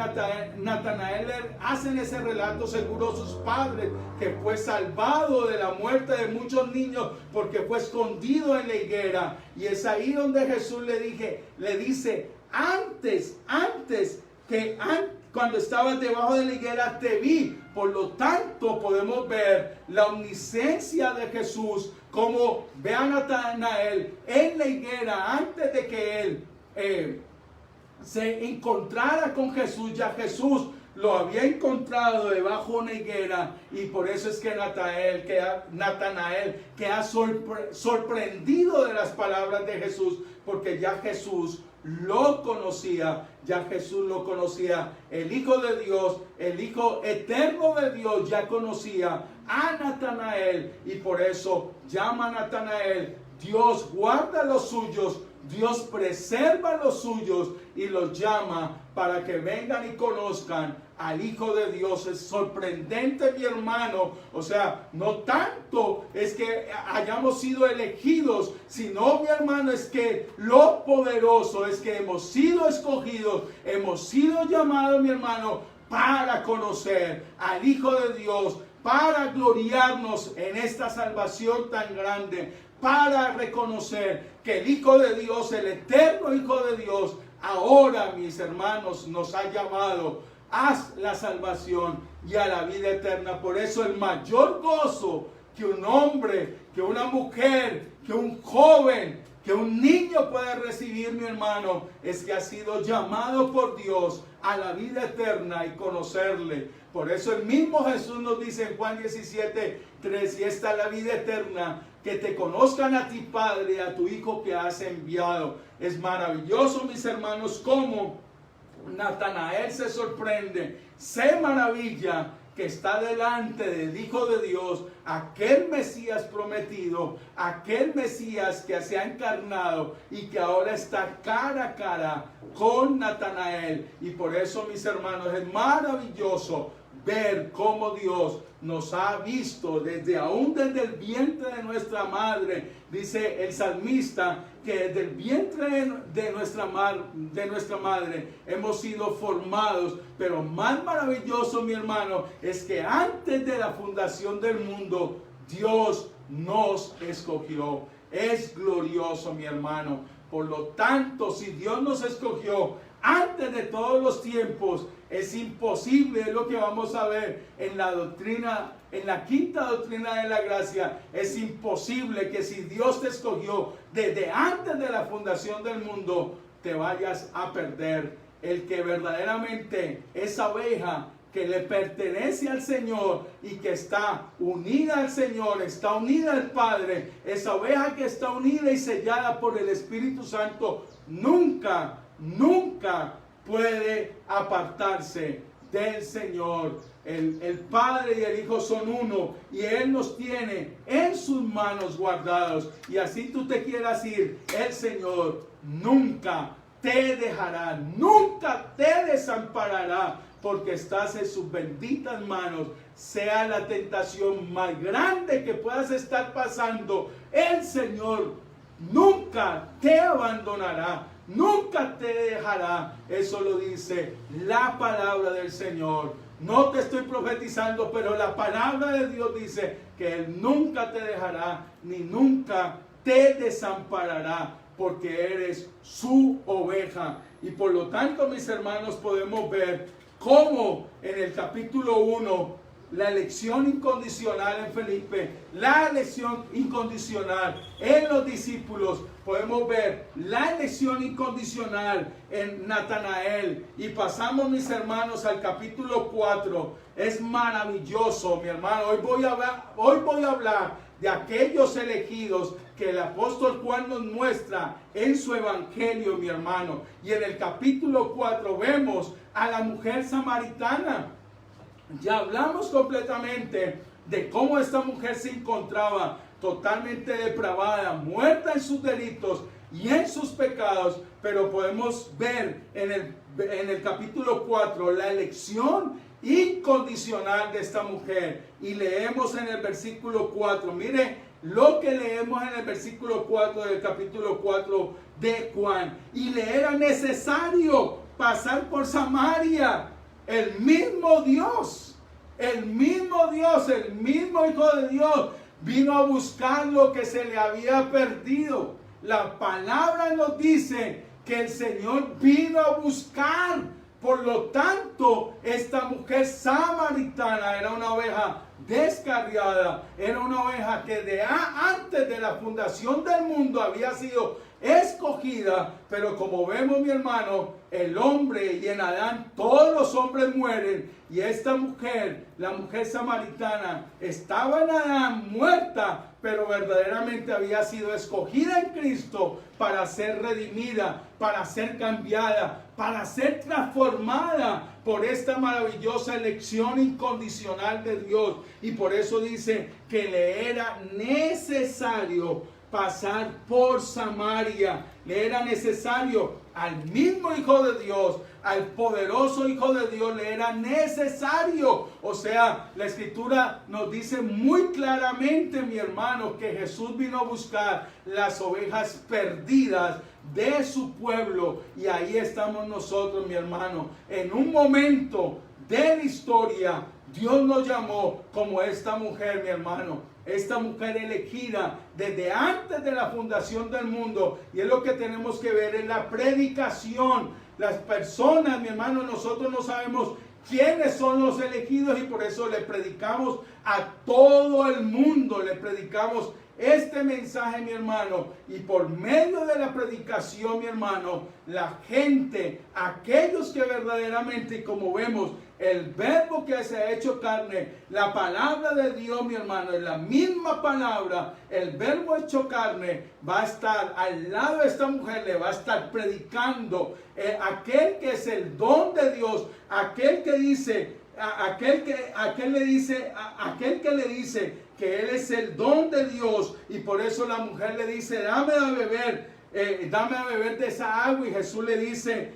Natanael hacen ese relato seguro sus padres, que fue salvado de la muerte de muchos niños porque fue escondido en la higuera. Y es ahí donde Jesús le dice, cuando estabas debajo de la higuera te vi. Por lo tanto podemos ver la omnisciencia de Jesús, como ve a Natanael en la higuera antes de que él se encontrara con Jesús. Ya Jesús lo había encontrado debajo de una higuera, y por eso es que Natanael queda sorprendido de las palabras de Jesús, porque ya Jesús lo conocía, el Hijo de Dios, el Hijo eterno de Dios, ya conocía a Natanael, y por eso llama a Natanael. Dios guarda los suyos, Dios preserva los suyos y los llama para que vengan y conozcan al Hijo de Dios. Es sorprendente, mi hermano. O sea, no tanto es que hayamos sido elegidos, sino, mi hermano, es que lo poderoso es que hemos sido escogidos, hemos sido llamados, mi hermano, para conocer al Hijo de Dios, para gloriarnos en esta salvación tan grande, para reconocer que el Hijo de Dios, el eterno Hijo de Dios, ahora, mis hermanos, nos ha llamado a la salvación y a la vida eterna. Por eso el mayor gozo que un hombre, que una mujer, que un joven, que un niño puede recibir, mi hermano, es que ha sido llamado por Dios a la vida eterna y conocerle. Por eso el mismo Jesús nos dice en Juan 17:3, y esta es la vida eterna, que te conozcan a ti, Padre, y a tu Hijo que has enviado. Es maravilloso, mis hermanos, cómo Natanael se sorprende, se maravilla que está delante del Hijo de Dios, aquel Mesías prometido, aquel Mesías que se ha encarnado y que ahora está cara a cara con Natanael. Y por eso, mis hermanos, es maravilloso ver cómo Dios nos ha visto aún desde el vientre de nuestra madre. Dice el salmista que desde el vientre de nuestra madre hemos sido formados. Pero más maravilloso, mi hermano, es que antes de la fundación del mundo, Dios nos escogió. Es glorioso, mi hermano. Por lo tanto, si Dios nos escogió antes de todos los tiempos, es imposible, es lo que vamos a ver en la doctrina, en la quinta doctrina de la gracia. Es imposible que si Dios te escogió desde antes de la fundación del mundo, te vayas a perder. El que verdaderamente, esa oveja que le pertenece al Señor y que está unida al Señor, está unida al Padre, esa oveja que está unida y sellada por el Espíritu Santo, nunca puede apartarse del Señor. El Padre y el Hijo son uno y Él nos tiene en sus manos guardados. Y así tú te quieras ir, el Señor nunca te dejará, nunca te desamparará, porque estás en sus benditas manos. Sea la tentación más grande que puedas estar pasando, el Señor nunca te abandonará, nunca te dejará. Eso lo dice la palabra del Señor. No te estoy profetizando, pero la palabra de Dios dice que Él nunca te dejará, ni nunca te desamparará, porque eres su oveja. Y por lo tanto, mis hermanos, podemos ver cómo en el capítulo 1, la elección incondicional en Felipe, la elección incondicional en los discípulos, podemos ver la elección incondicional en Natanael. Y pasamos, mis hermanos, al capítulo 4. Es maravilloso, mi hermano. Hoy voy a hablar de aquellos elegidos que el apóstol Juan nos muestra en su evangelio, mi hermano. Y en el capítulo 4 vemos a la mujer samaritana. Ya hablamos completamente de cómo esta mujer se encontraba totalmente depravada, muerta en sus delitos y en sus pecados, pero podemos ver en el capítulo 4 la elección incondicional de esta mujer. Y leemos en el versículo 4, mire lo que leemos en el versículo 4 del capítulo 4 de Juan. Y le era necesario pasar por Samaria. El mismo Dios, el mismo Hijo de Dios vino a buscar lo que se le había perdido. La palabra nos dice que el Señor vino a buscar. Por lo tanto, esta mujer samaritana era una oveja descarriada, era una oveja que antes de la fundación del mundo había sido escogida. Pero como vemos, mi hermano, el hombre, y en Adán todos los hombres mueren, y esta mujer, la mujer samaritana, estaba en Adán muerta, pero verdaderamente había sido escogida en Cristo para ser redimida, para ser cambiada, para ser transformada por esta maravillosa elección incondicional de Dios. Y por eso dice que le era necesario pasar por Samaria. Le era necesario al mismo Hijo de Dios, al poderoso Hijo de Dios, le era necesario. O sea, la Escritura nos dice muy claramente, mi hermano, que Jesús vino a buscar las ovejas perdidas de su pueblo. Y ahí estamos nosotros, mi hermano. En un momento de la historia, Dios nos llamó como esta mujer, mi hermano. Esta mujer elegida desde antes de la fundación del mundo. Y es lo que tenemos que ver en la predicación. Las personas, mi hermano, nosotros no sabemos quiénes son los elegidos, y por eso le predicamos a todo el mundo. Le predicamos este mensaje, mi hermano, y por medio de la predicación, mi hermano, la gente, aquellos que verdaderamente, como vemos, el verbo que se ha hecho carne, la palabra de Dios, mi hermano, es la misma palabra. El verbo hecho carne va a estar al lado de esta mujer, le va a estar predicando aquel que es el don de Dios, aquel que dice, aquel que le dice que Él es el don de Dios. Y por eso la mujer le dice, dame a beber de esa agua. Y Jesús le dice,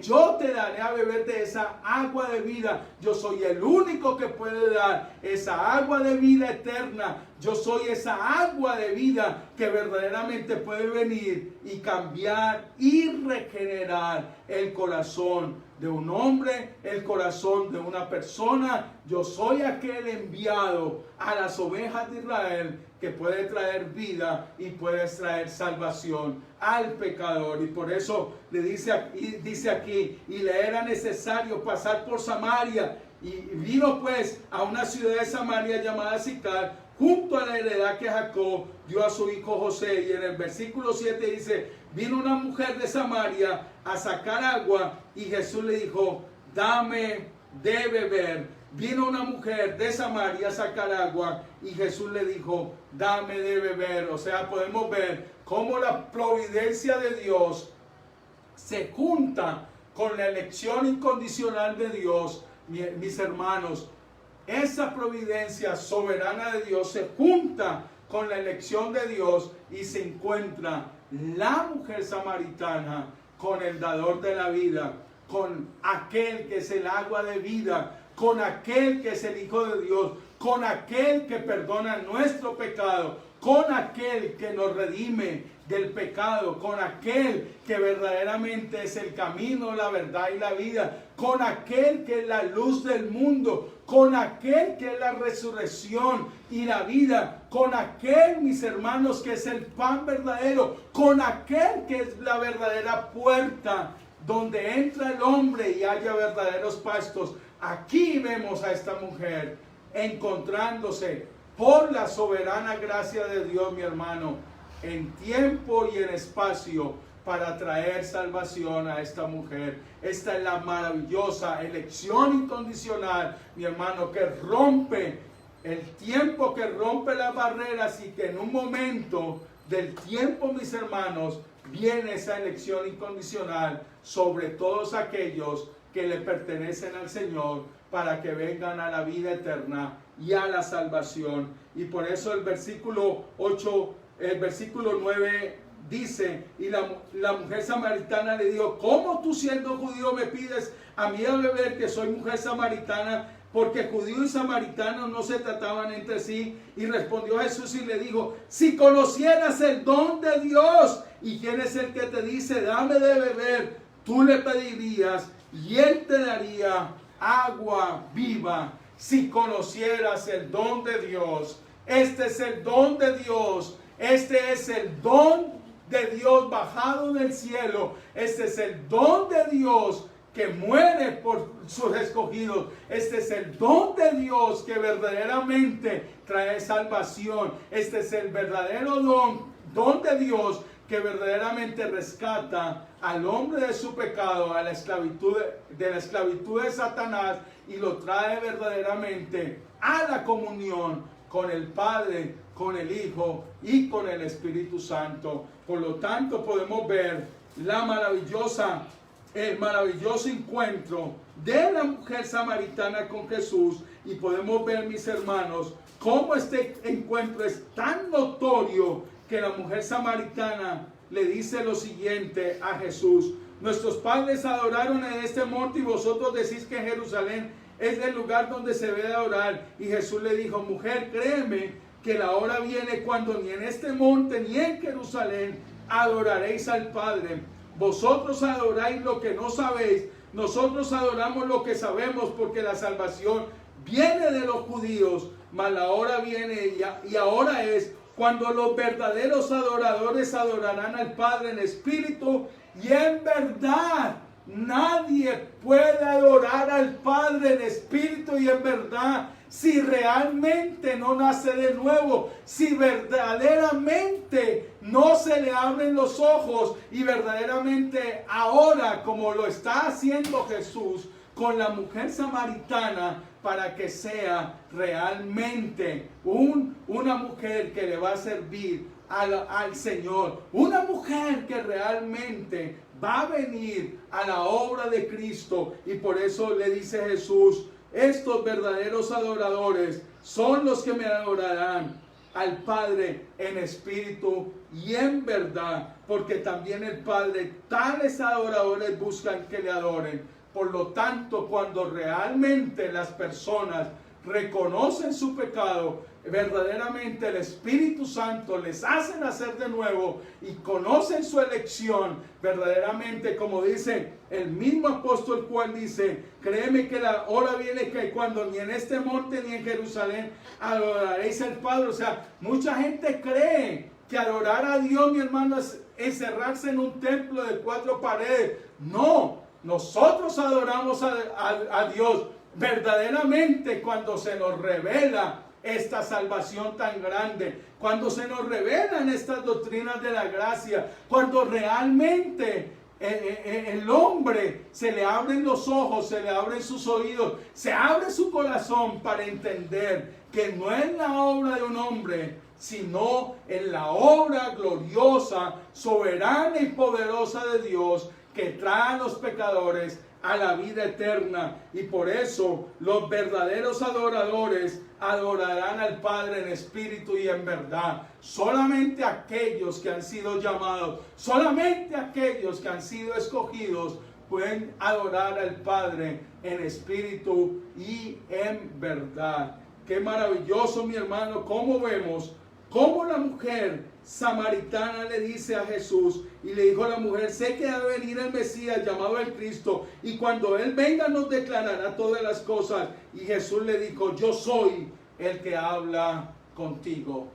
yo te daré a beber de esa agua de vida. Yo soy el único que puede dar esa agua de vida eterna. Yo soy esa agua de vida que verdaderamente puede venir y cambiar y regenerar el corazón de un hombre, el corazón de una persona. Yo soy aquel enviado a las ovejas de Israel que puede traer vida y puede traer salvación al pecador. Y por eso le dice aquí, y le era necesario pasar por Samaria. Y vino pues a una ciudad de Samaria llamada Sicar, junto a la heredad que Jacob dio a su hijo José. Y en el versículo 7 dice, vino una mujer de Samaria a sacar agua y Jesús le dijo, dame de beber. Vino una mujer de Samaria a sacar agua y Jesús le dijo, dame de beber. O sea, podemos ver cómo la providencia de Dios se junta con la elección incondicional de Dios, mis hermanos. Esa providencia soberana de Dios se junta con la elección de Dios y se encuentra la mujer samaritana con el dador de la vida, con aquel que es el agua de vida, con aquel que es el Hijo de Dios, con aquel que perdona nuestro pecado, con aquel que nos redime del pecado, con aquel que verdaderamente es el camino, la verdad y la vida, con aquel que es la luz del mundo, con aquel que es la resurrección y la vida, con aquel, mis hermanos, que es el pan verdadero, con aquel que es la verdadera puerta donde entra el hombre y haya verdaderos pastos. Aquí vemos a esta mujer encontrándose por la soberana gracia de Dios, mi hermano, en tiempo y en espacio para traer salvación a esta mujer. Esta es la maravillosa elección incondicional, mi hermano, que rompe el tiempo, que rompe las barreras y que en un momento del tiempo, mis hermanos, viene esa elección incondicional sobre todos aquellos que le pertenecen al Señor para que vengan a la vida eterna y a la salvación. Y por eso el versículo 9 dice, y la mujer samaritana le dijo, ¿cómo tú siendo judío me pides a mí a beber, que soy mujer samaritana? Porque judío y samaritano no se trataban entre sí. Y respondió Jesús y le dijo, si conocieras el don de Dios y quién es el que te dice, dame de beber, tú le pedirías y él te daría agua viva. Si conocieras el don de Dios, este es el don de Dios, este es el don de Dios bajado del cielo, este es el don de Dios que muere por sus escogidos, este es el don de Dios que verdaderamente trae salvación, este es el verdadero don de Dios que verdaderamente rescata al hombre de su pecado, a la esclavitud de Satanás, y lo trae verdaderamente a la comunión con el Padre, con el Hijo y con el Espíritu Santo. Por lo tanto, podemos ver el maravilloso encuentro de la mujer samaritana con Jesús, y podemos ver, mis hermanos, cómo este encuentro es tan notorio que la mujer samaritana le dice lo siguiente a Jesús: nuestros padres adoraron en este monte y vosotros decís que Jerusalén es el lugar donde se debe adorar. Y Jesús le dijo: mujer, créeme que la hora viene cuando ni en este monte ni en Jerusalén adoraréis al Padre. Vosotros adoráis lo que no sabéis, nosotros adoramos lo que sabemos, porque la salvación viene de los judíos. Mas la hora viene y ahora es cuando los verdaderos adoradores adorarán al Padre en espíritu y en verdad. Nadie puede adorar al Padre en espíritu y en verdad si realmente no nace de nuevo, si verdaderamente no se le abren los ojos y verdaderamente ahora, como lo está haciendo Jesús con la mujer samaritana, para que sea realmente una mujer que le va a servir al Señor, una mujer que realmente va a venir a la obra de Cristo. Y por eso le dice Jesús: estos verdaderos adoradores son los que me adorarán al Padre en espíritu y en verdad, porque también el Padre tales adoradores buscan que le adoren. Por lo tanto, cuando realmente las personas reconocen su pecado, verdaderamente el Espíritu Santo les hace nacer de nuevo y conocen su elección, verdaderamente, como dice el mismo apóstol Juan, dice: créeme que la hora viene que cuando ni en este monte ni en Jerusalén adoraréis al Padre. O sea, mucha gente cree que adorar a Dios, mi hermano, es encerrarse en un templo de 4 paredes. No, nosotros adoramos a Dios verdaderamente cuando se nos revela esta salvación tan grande, cuando se nos revelan estas doctrinas de la gracia, cuando realmente el hombre se le abren los ojos, se le abren sus oídos, se abre su corazón para entender que no es la obra de un hombre, sino en la obra gloriosa, soberana y poderosa de Dios, que trae a los pecadores a la vida eterna. Y por eso los verdaderos adoradores adorarán al Padre en espíritu y en verdad. Solamente aquellos que han sido llamados, solamente aquellos que han sido escogidos pueden adorar al Padre en espíritu y en verdad. Qué maravilloso, mi hermano, cómo vemos cómo la mujer samaritana le dice a Jesús, y le dijo a la mujer: sé que ha de venir el Mesías llamado el Cristo, y cuando Él venga nos declarará todas las cosas. Y Jesús le dijo: yo soy el que habla contigo.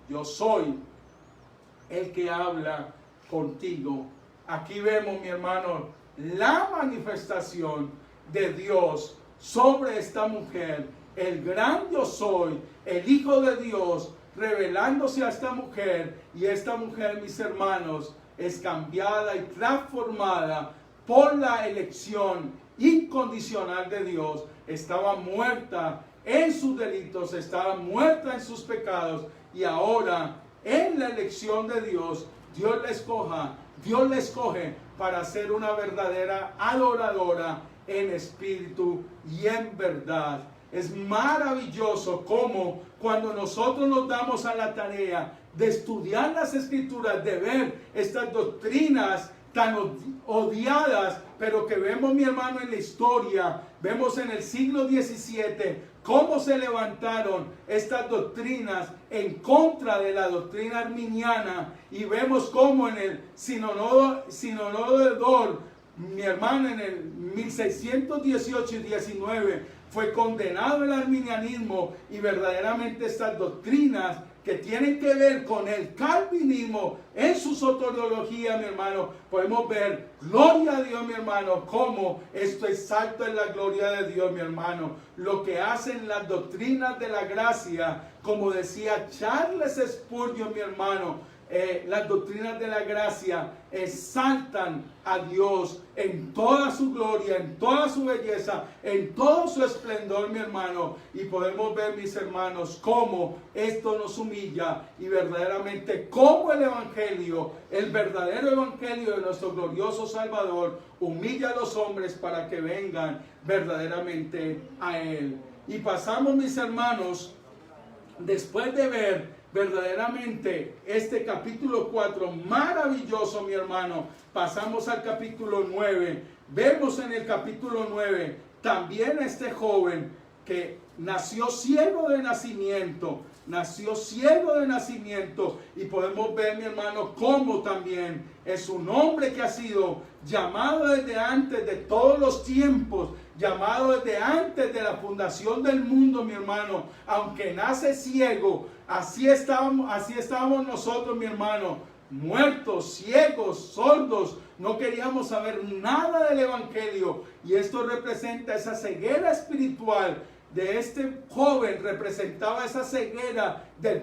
Yo soy el que habla contigo. Aquí vemos, mi hermano, la manifestación de Dios sobre esta mujer. El gran yo soy, el Hijo de Dios, revelándose a esta mujer, y esta mujer, mis hermanos, es cambiada y transformada por la elección incondicional de Dios. Estaba muerta en sus delitos, estaba muerta en sus pecados, y ahora en la elección de Dios, Dios la escoge para ser una verdadera adoradora en espíritu y en verdad. Es maravilloso cómo cuando nosotros nos damos a la tarea de estudiar las Escrituras, de ver estas doctrinas tan odiadas, pero que vemos, mi hermano, en la historia, vemos en el siglo XVII cómo se levantaron estas doctrinas en contra de la doctrina arminiana, y vemos cómo en el Sínodo de Dort, mi hermano, en el 1618 y 19 fue condenado el arminianismo, y verdaderamente estas doctrinas que tienen que ver con el calvinismo en su soteriología, mi hermano, podemos ver, gloria a Dios, mi hermano, cómo esto exalta en la gloria de Dios, mi hermano. Lo que hacen las doctrinas de la gracia, como decía Charles Spurgeon, mi hermano, las doctrinas de la gracia exaltan a Dios en toda su gloria, en toda su belleza, en todo su esplendor, mi hermano. Y podemos ver, mis hermanos, cómo esto nos humilla, y verdaderamente cómo el evangelio, el verdadero evangelio de nuestro glorioso Salvador, humilla a los hombres para que vengan verdaderamente a Él. Y pasamos, mis hermanos, después de ver verdaderamente este capítulo 4 maravilloso, mi hermano, pasamos al capítulo 9. Vemos en el capítulo 9 también a este joven que nació ciego de nacimiento, y podemos ver, mi hermano, cómo también es un hombre que ha sido llamado desde antes de todos los tiempos, llamado desde antes de la fundación del mundo, mi hermano. Aunque nace ciego, así estábamos nosotros, mi hermano, muertos, ciegos, sordos, no queríamos saber nada del evangelio, y esto representa esa ceguera espiritual de este joven, representaba esa ceguera de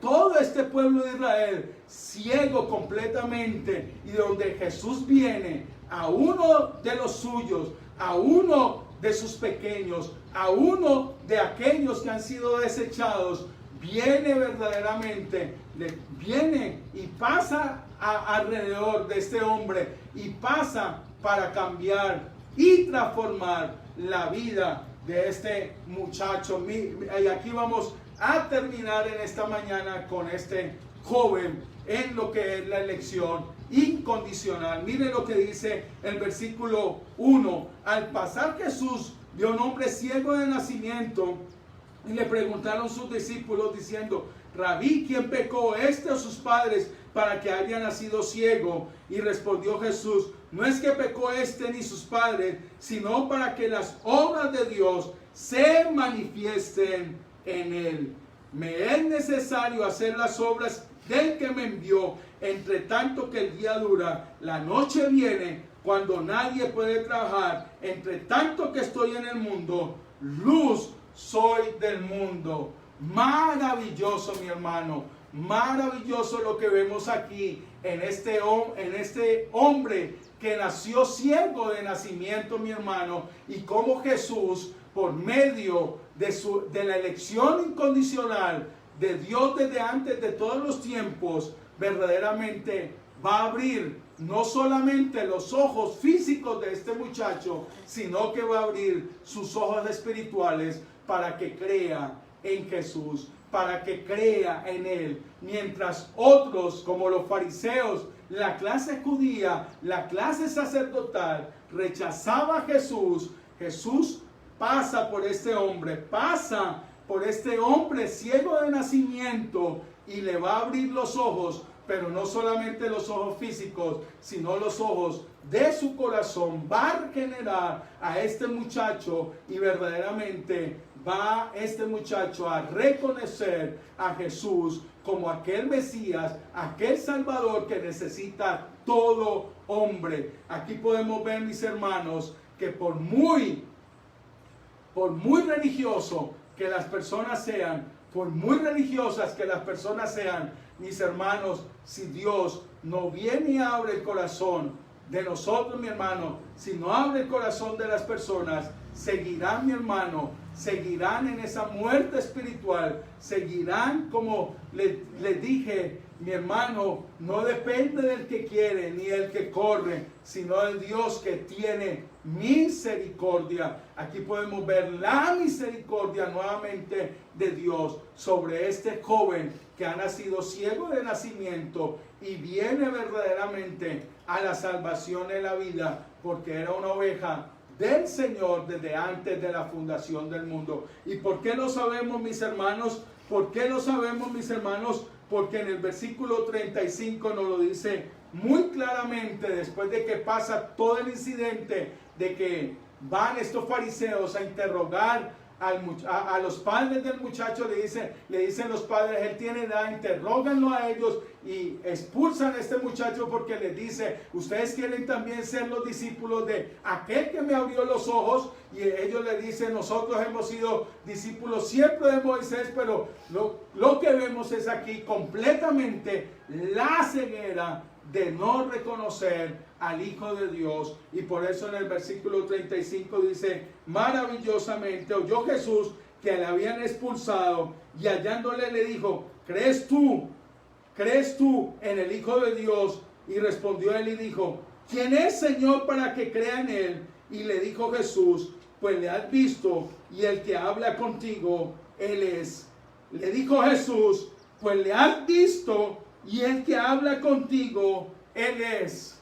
todo este pueblo de Israel, ciego completamente, y donde Jesús viene a uno de los suyos, a uno de sus pequeños, a uno de aquellos que han sido desechados, viene verdaderamente, viene y pasa alrededor de este hombre, y pasa para cambiar y transformar la vida de este muchacho. Y aquí vamos a terminar en esta mañana con este joven en lo que es la elección incondicional. Mire lo que dice el versículo 1. Al pasar Jesús vio un hombre ciego de nacimiento y le preguntaron sus discípulos diciendo: Rabí, ¿quién pecó, este o sus padres, para que haya nacido ciego? Y respondió Jesús: no es que pecó este ni sus padres, sino para que las obras de Dios se manifiesten en él. Me es necesario hacer las obras del que me envió, entre tanto que el día dura. La noche viene cuando nadie puede trabajar. Entre tanto que estoy en el mundo, luz soy del mundo. Maravilloso, mi hermano, maravilloso lo que vemos aquí en este hombre que nació ciego de nacimiento, mi hermano, y cómo Jesús, por medio de la elección incondicional de Dios desde antes de todos los tiempos, verdaderamente va a abrir no solamente los ojos físicos de este muchacho, sino que va a abrir sus ojos espirituales para que crea en Jesús, para que crea en él. Mientras otros, como los fariseos, la clase judía, la clase sacerdotal, rechazaba a Jesús, Jesús pasa por este hombre ciego de nacimiento y le va a abrir los ojos, pero no solamente los ojos físicos, sino los ojos de su corazón. Va a regenerar a este muchacho y verdaderamente va este muchacho a reconocer a Jesús como aquel Mesías, aquel Salvador que necesita todo hombre. Aquí podemos ver, mis hermanos, que por muy religioso que las personas sean, por muy religiosas que las personas sean, mis hermanos, si Dios no viene y abre el corazón de nosotros, mi hermano, si no abre el corazón de las personas, seguirán, mi hermano, seguirán en esa muerte espiritual, seguirán, como les dije, mi hermano, no depende del que quiere ni del que corre, sino del Dios que tiene misericordia. Aquí podemos ver la misericordia nuevamente de Dios sobre este joven que ha nacido ciego de nacimiento y viene verdaderamente a la salvación en la vida, porque era una oveja del Señor desde antes de la fundación del mundo. ¿Y por qué lo sabemos, mis hermanos? ¿Por qué lo sabemos, mis hermanos? Porque en el versículo 35 nos lo dice muy claramente, después de que pasa todo el incidente de que van estos fariseos a interrogar a los padres del muchacho. Le dicen los padres: él tiene edad, interróganlo a ellos, y expulsan a este muchacho porque les dice: ustedes quieren también ser los discípulos de aquel que me abrió los ojos. Y ellos le dicen: nosotros hemos sido discípulos siempre de Moisés, pero lo que vemos es aquí completamente la ceguera de no reconocer al Hijo de Dios. Y por eso en el versículo 35 dice: maravillosamente oyó Jesús que le habían expulsado, y hallándole le dijo: ¿crees tú en el Hijo de Dios? Y respondió él y dijo: ¿quién es, Señor, para que crea en él? Y le dijo Jesús: pues le has visto, y el que habla contigo, él es. Le dijo Jesús: pues le has visto, y el que habla contigo, él es.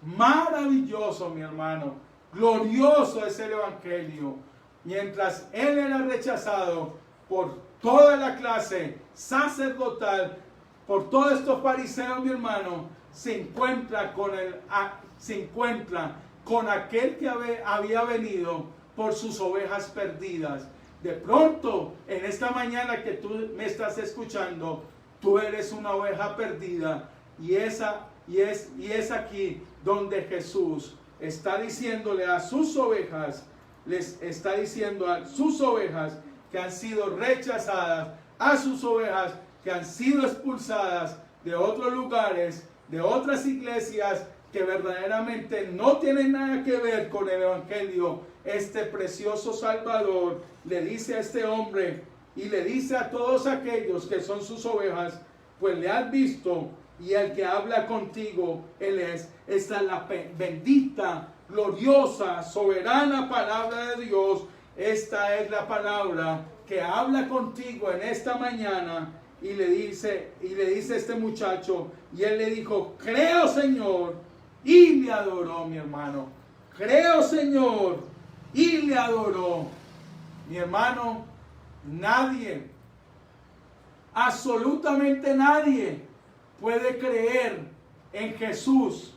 Maravilloso, mi hermano, glorioso es el evangelio. Mientras él era rechazado por toda la clase sacerdotal, por todos estos fariseos, mi hermano, se encuentra con aquel que había venido por sus ovejas perdidas. De pronto, en esta mañana que tú me estás escuchando, tú eres una oveja perdida, y es aquí donde Jesús está diciéndole a sus ovejas, les está diciendo a sus ovejas que han sido rechazadas, a sus ovejas que han sido expulsadas de otros lugares, de otras iglesias que verdaderamente no tienen nada que ver con el evangelio. Este precioso Salvador le dice a este hombre y le dice a todos aquellos que son sus ovejas: pues le has visto, y el que habla contigo, él es. Esta es la bendita, gloriosa, soberana palabra de Dios. Esta es la palabra que habla contigo en esta mañana y le dice a este muchacho, y él le dijo, creo, Señor, y le adoró, mi hermano. Creo, Señor, y le adoró. Mi hermano, nadie, absolutamente nadie puede creer en Jesús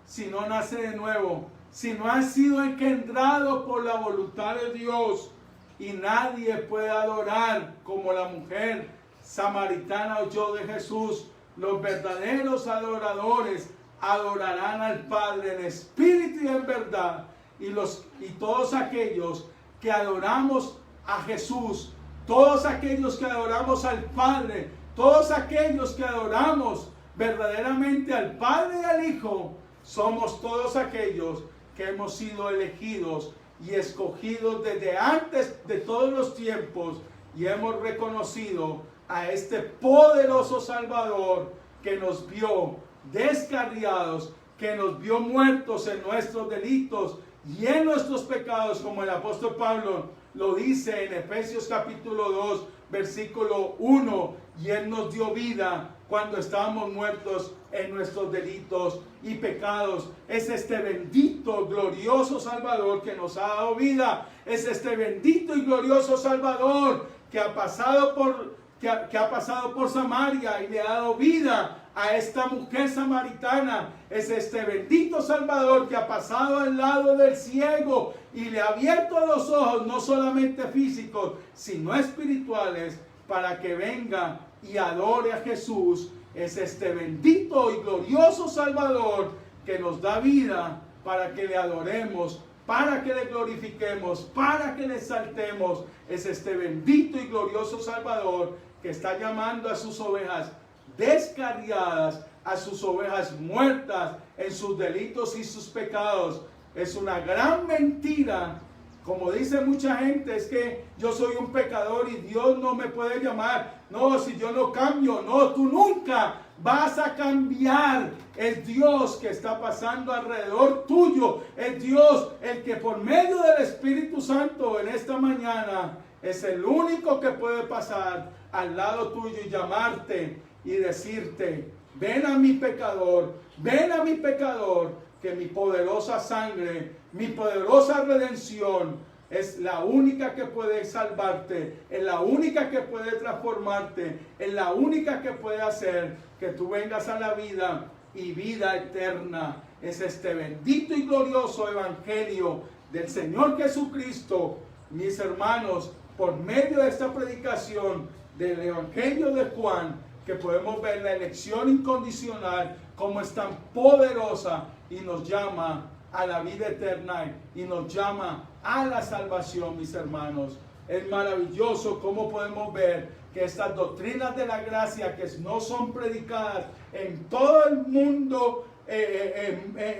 si no nace de nuevo, si no ha sido engendrado por la voluntad de Dios. Y nadie puede adorar como la mujer samaritana oyó de Jesús. Los verdaderos adoradores adorarán al Padre en espíritu y en verdad. Y todos aquellos que adoramos a Jesús, todos aquellos que adoramos al Padre, todos aquellos que adoramos verdaderamente al Padre y al Hijo, somos todos aquellos que hemos sido elegidos y escogidos desde antes de todos los tiempos, y hemos reconocido a este poderoso Salvador que nos vio descarriados, que nos vio muertos en nuestros delitos y en nuestros pecados, como el apóstol Pablo lo dice en Efesios capítulo 2, versículo 1, y Él nos dio vida cuando estábamos muertos en nuestros delitos y pecados. Es este bendito, glorioso Salvador que nos ha dado vida. Es este bendito y glorioso Salvador que ha pasado por Samaria y le ha dado vida a esta mujer samaritana. Es este bendito Salvador que ha pasado al lado del ciego y le ha abierto los ojos, no solamente físicos, sino espirituales, para que venga y adore a Jesús. Es este bendito y glorioso Salvador que nos da vida para que le adoremos, para que le glorifiquemos, para que le exaltemos. Es este bendito y glorioso Salvador que está llamando a sus ovejas descarriadas, a sus ovejas muertas en sus delitos y sus pecados. Es una gran mentira. Como dice mucha gente, es que yo soy un pecador y Dios no me puede llamar. No, si yo no cambio, no, tú nunca vas a cambiar. Es Dios que está pasando alrededor tuyo. Es Dios el que por medio del Espíritu Santo en esta mañana es el único que puede pasar al lado tuyo y llamarte y decirte, ven a mi pecador, que mi poderosa sangre, mi poderosa redención es la única que puede salvarte, es la única que puede transformarte, es la única que puede hacer que tú vengas a la vida y vida eterna. Es este bendito y glorioso evangelio del Señor Jesucristo, mis hermanos, por medio de esta predicación del evangelio de Juan, que podemos ver la elección incondicional como es tan poderosa y nos llama a la vida eterna y nos llama a la salvación, mis hermanos. Es maravilloso cómo podemos ver que estas doctrinas de la gracia que no son predicadas en todo el mundo,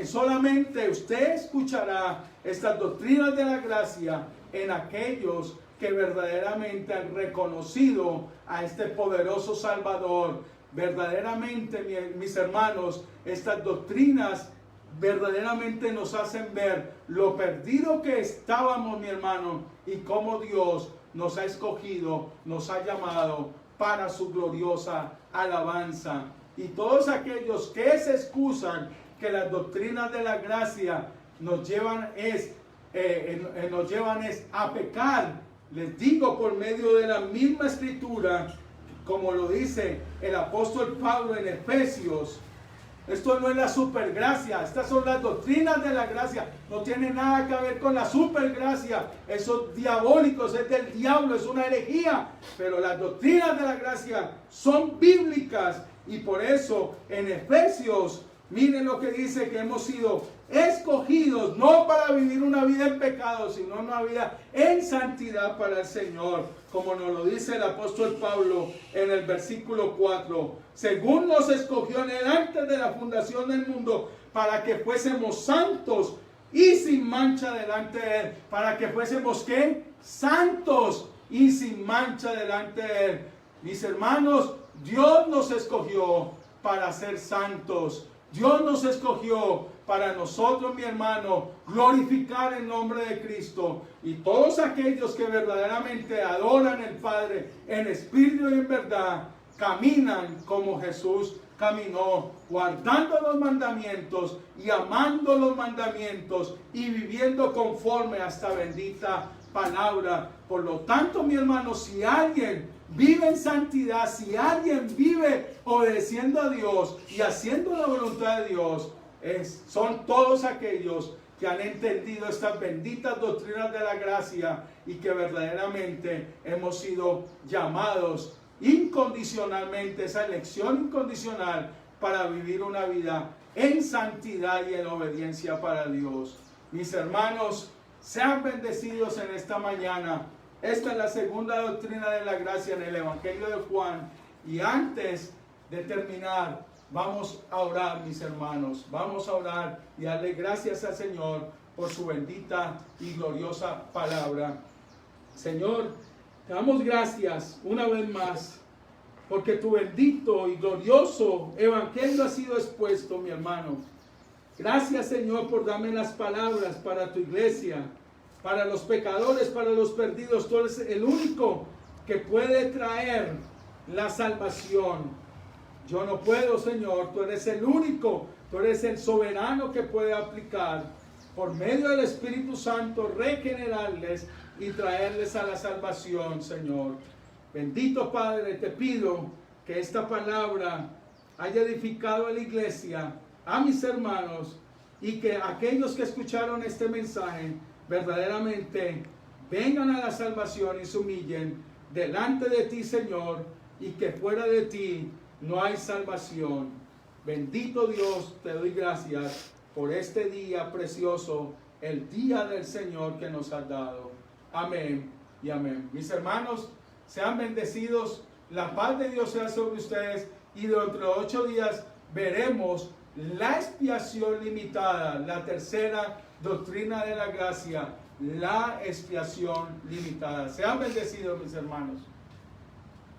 solamente usted escuchará estas doctrinas de la gracia en aquellos que verdaderamente han reconocido a este poderoso Salvador. Verdaderamente, mis hermanos, estas doctrinas verdaderamente nos hacen ver lo perdido que estábamos, mi hermano, y cómo Dios nos ha escogido, nos ha llamado para su gloriosa alabanza. Y todos aquellos que se excusan que las doctrinas de la gracia nos llevan a pecar, les digo por medio de la misma escritura, como lo dice el apóstol Pablo en Efesios, esto no es la supergracia, estas son las doctrinas de la gracia, no tiene nada que ver con la supergracia, esos diabólicos, es del diablo, es una herejía, pero las doctrinas de la gracia son bíblicas. Y por eso en Efesios, miren lo que dice, que hemos sido escogidos no para vivir una vida en pecado, sino una vida en santidad para el Señor, como nos lo dice el apóstol Pablo en el versículo 4, según nos escogió en él antes de la fundación del mundo, para que fuésemos santos y sin mancha delante de él. Para que fuésemos ¿qué? Santos y sin mancha delante de él. Mis hermanos, Dios nos escogió para ser santos. Dios nos escogió para nosotros, mi hermano, glorificar el nombre de Cristo. Y todos aquellos que verdaderamente adoran al Padre en espíritu y en verdad, caminan como Jesús caminó, guardando los mandamientos y amando los mandamientos y viviendo conforme a esta bendita palabra. Por lo tanto, mi hermano, si alguien vive en santidad, si alguien vive obedeciendo a Dios y haciendo la voluntad de Dios, son todos aquellos que han entendido estas benditas doctrinas de la gracia y que verdaderamente hemos sido llamados incondicionalmente, esa elección incondicional para vivir una vida en santidad y en obediencia para Dios. Mis hermanos, sean bendecidos en esta mañana. Esta es la segunda doctrina de la gracia en el Evangelio de Juan. Y antes de terminar, vamos a orar, mis hermanos. Vamos a orar y darle gracias al Señor por su bendita y gloriosa palabra. Señor, te damos gracias una vez más porque tu bendito y glorioso evangelio ha sido expuesto, mi hermano. Gracias, Señor, por darme las palabras para tu iglesia, para los pecadores, para los perdidos. Tú eres el único que puede traer la salvación. Yo no puedo, Señor. Tú eres el único, tú eres el soberano que puede aplicar por medio del Espíritu Santo, regenerarles y traerles a la salvación, Señor. Bendito Padre, te pido que esta palabra haya edificado a la iglesia, a mis hermanos, y que aquellos que escucharon este mensaje verdaderamente vengan a la salvación y se humillen delante de ti, Señor, y que fuera de ti no hay salvación. Bendito Dios, te doy gracias por este día precioso, el día del Señor que nos has dado. Amén y amén. Mis hermanos, sean bendecidos, la paz de Dios sea sobre ustedes, y dentro de 8 días veremos la expiación limitada, la tercera doctrina de la gracia, la expiación limitada. Sean bendecidos, mis hermanos.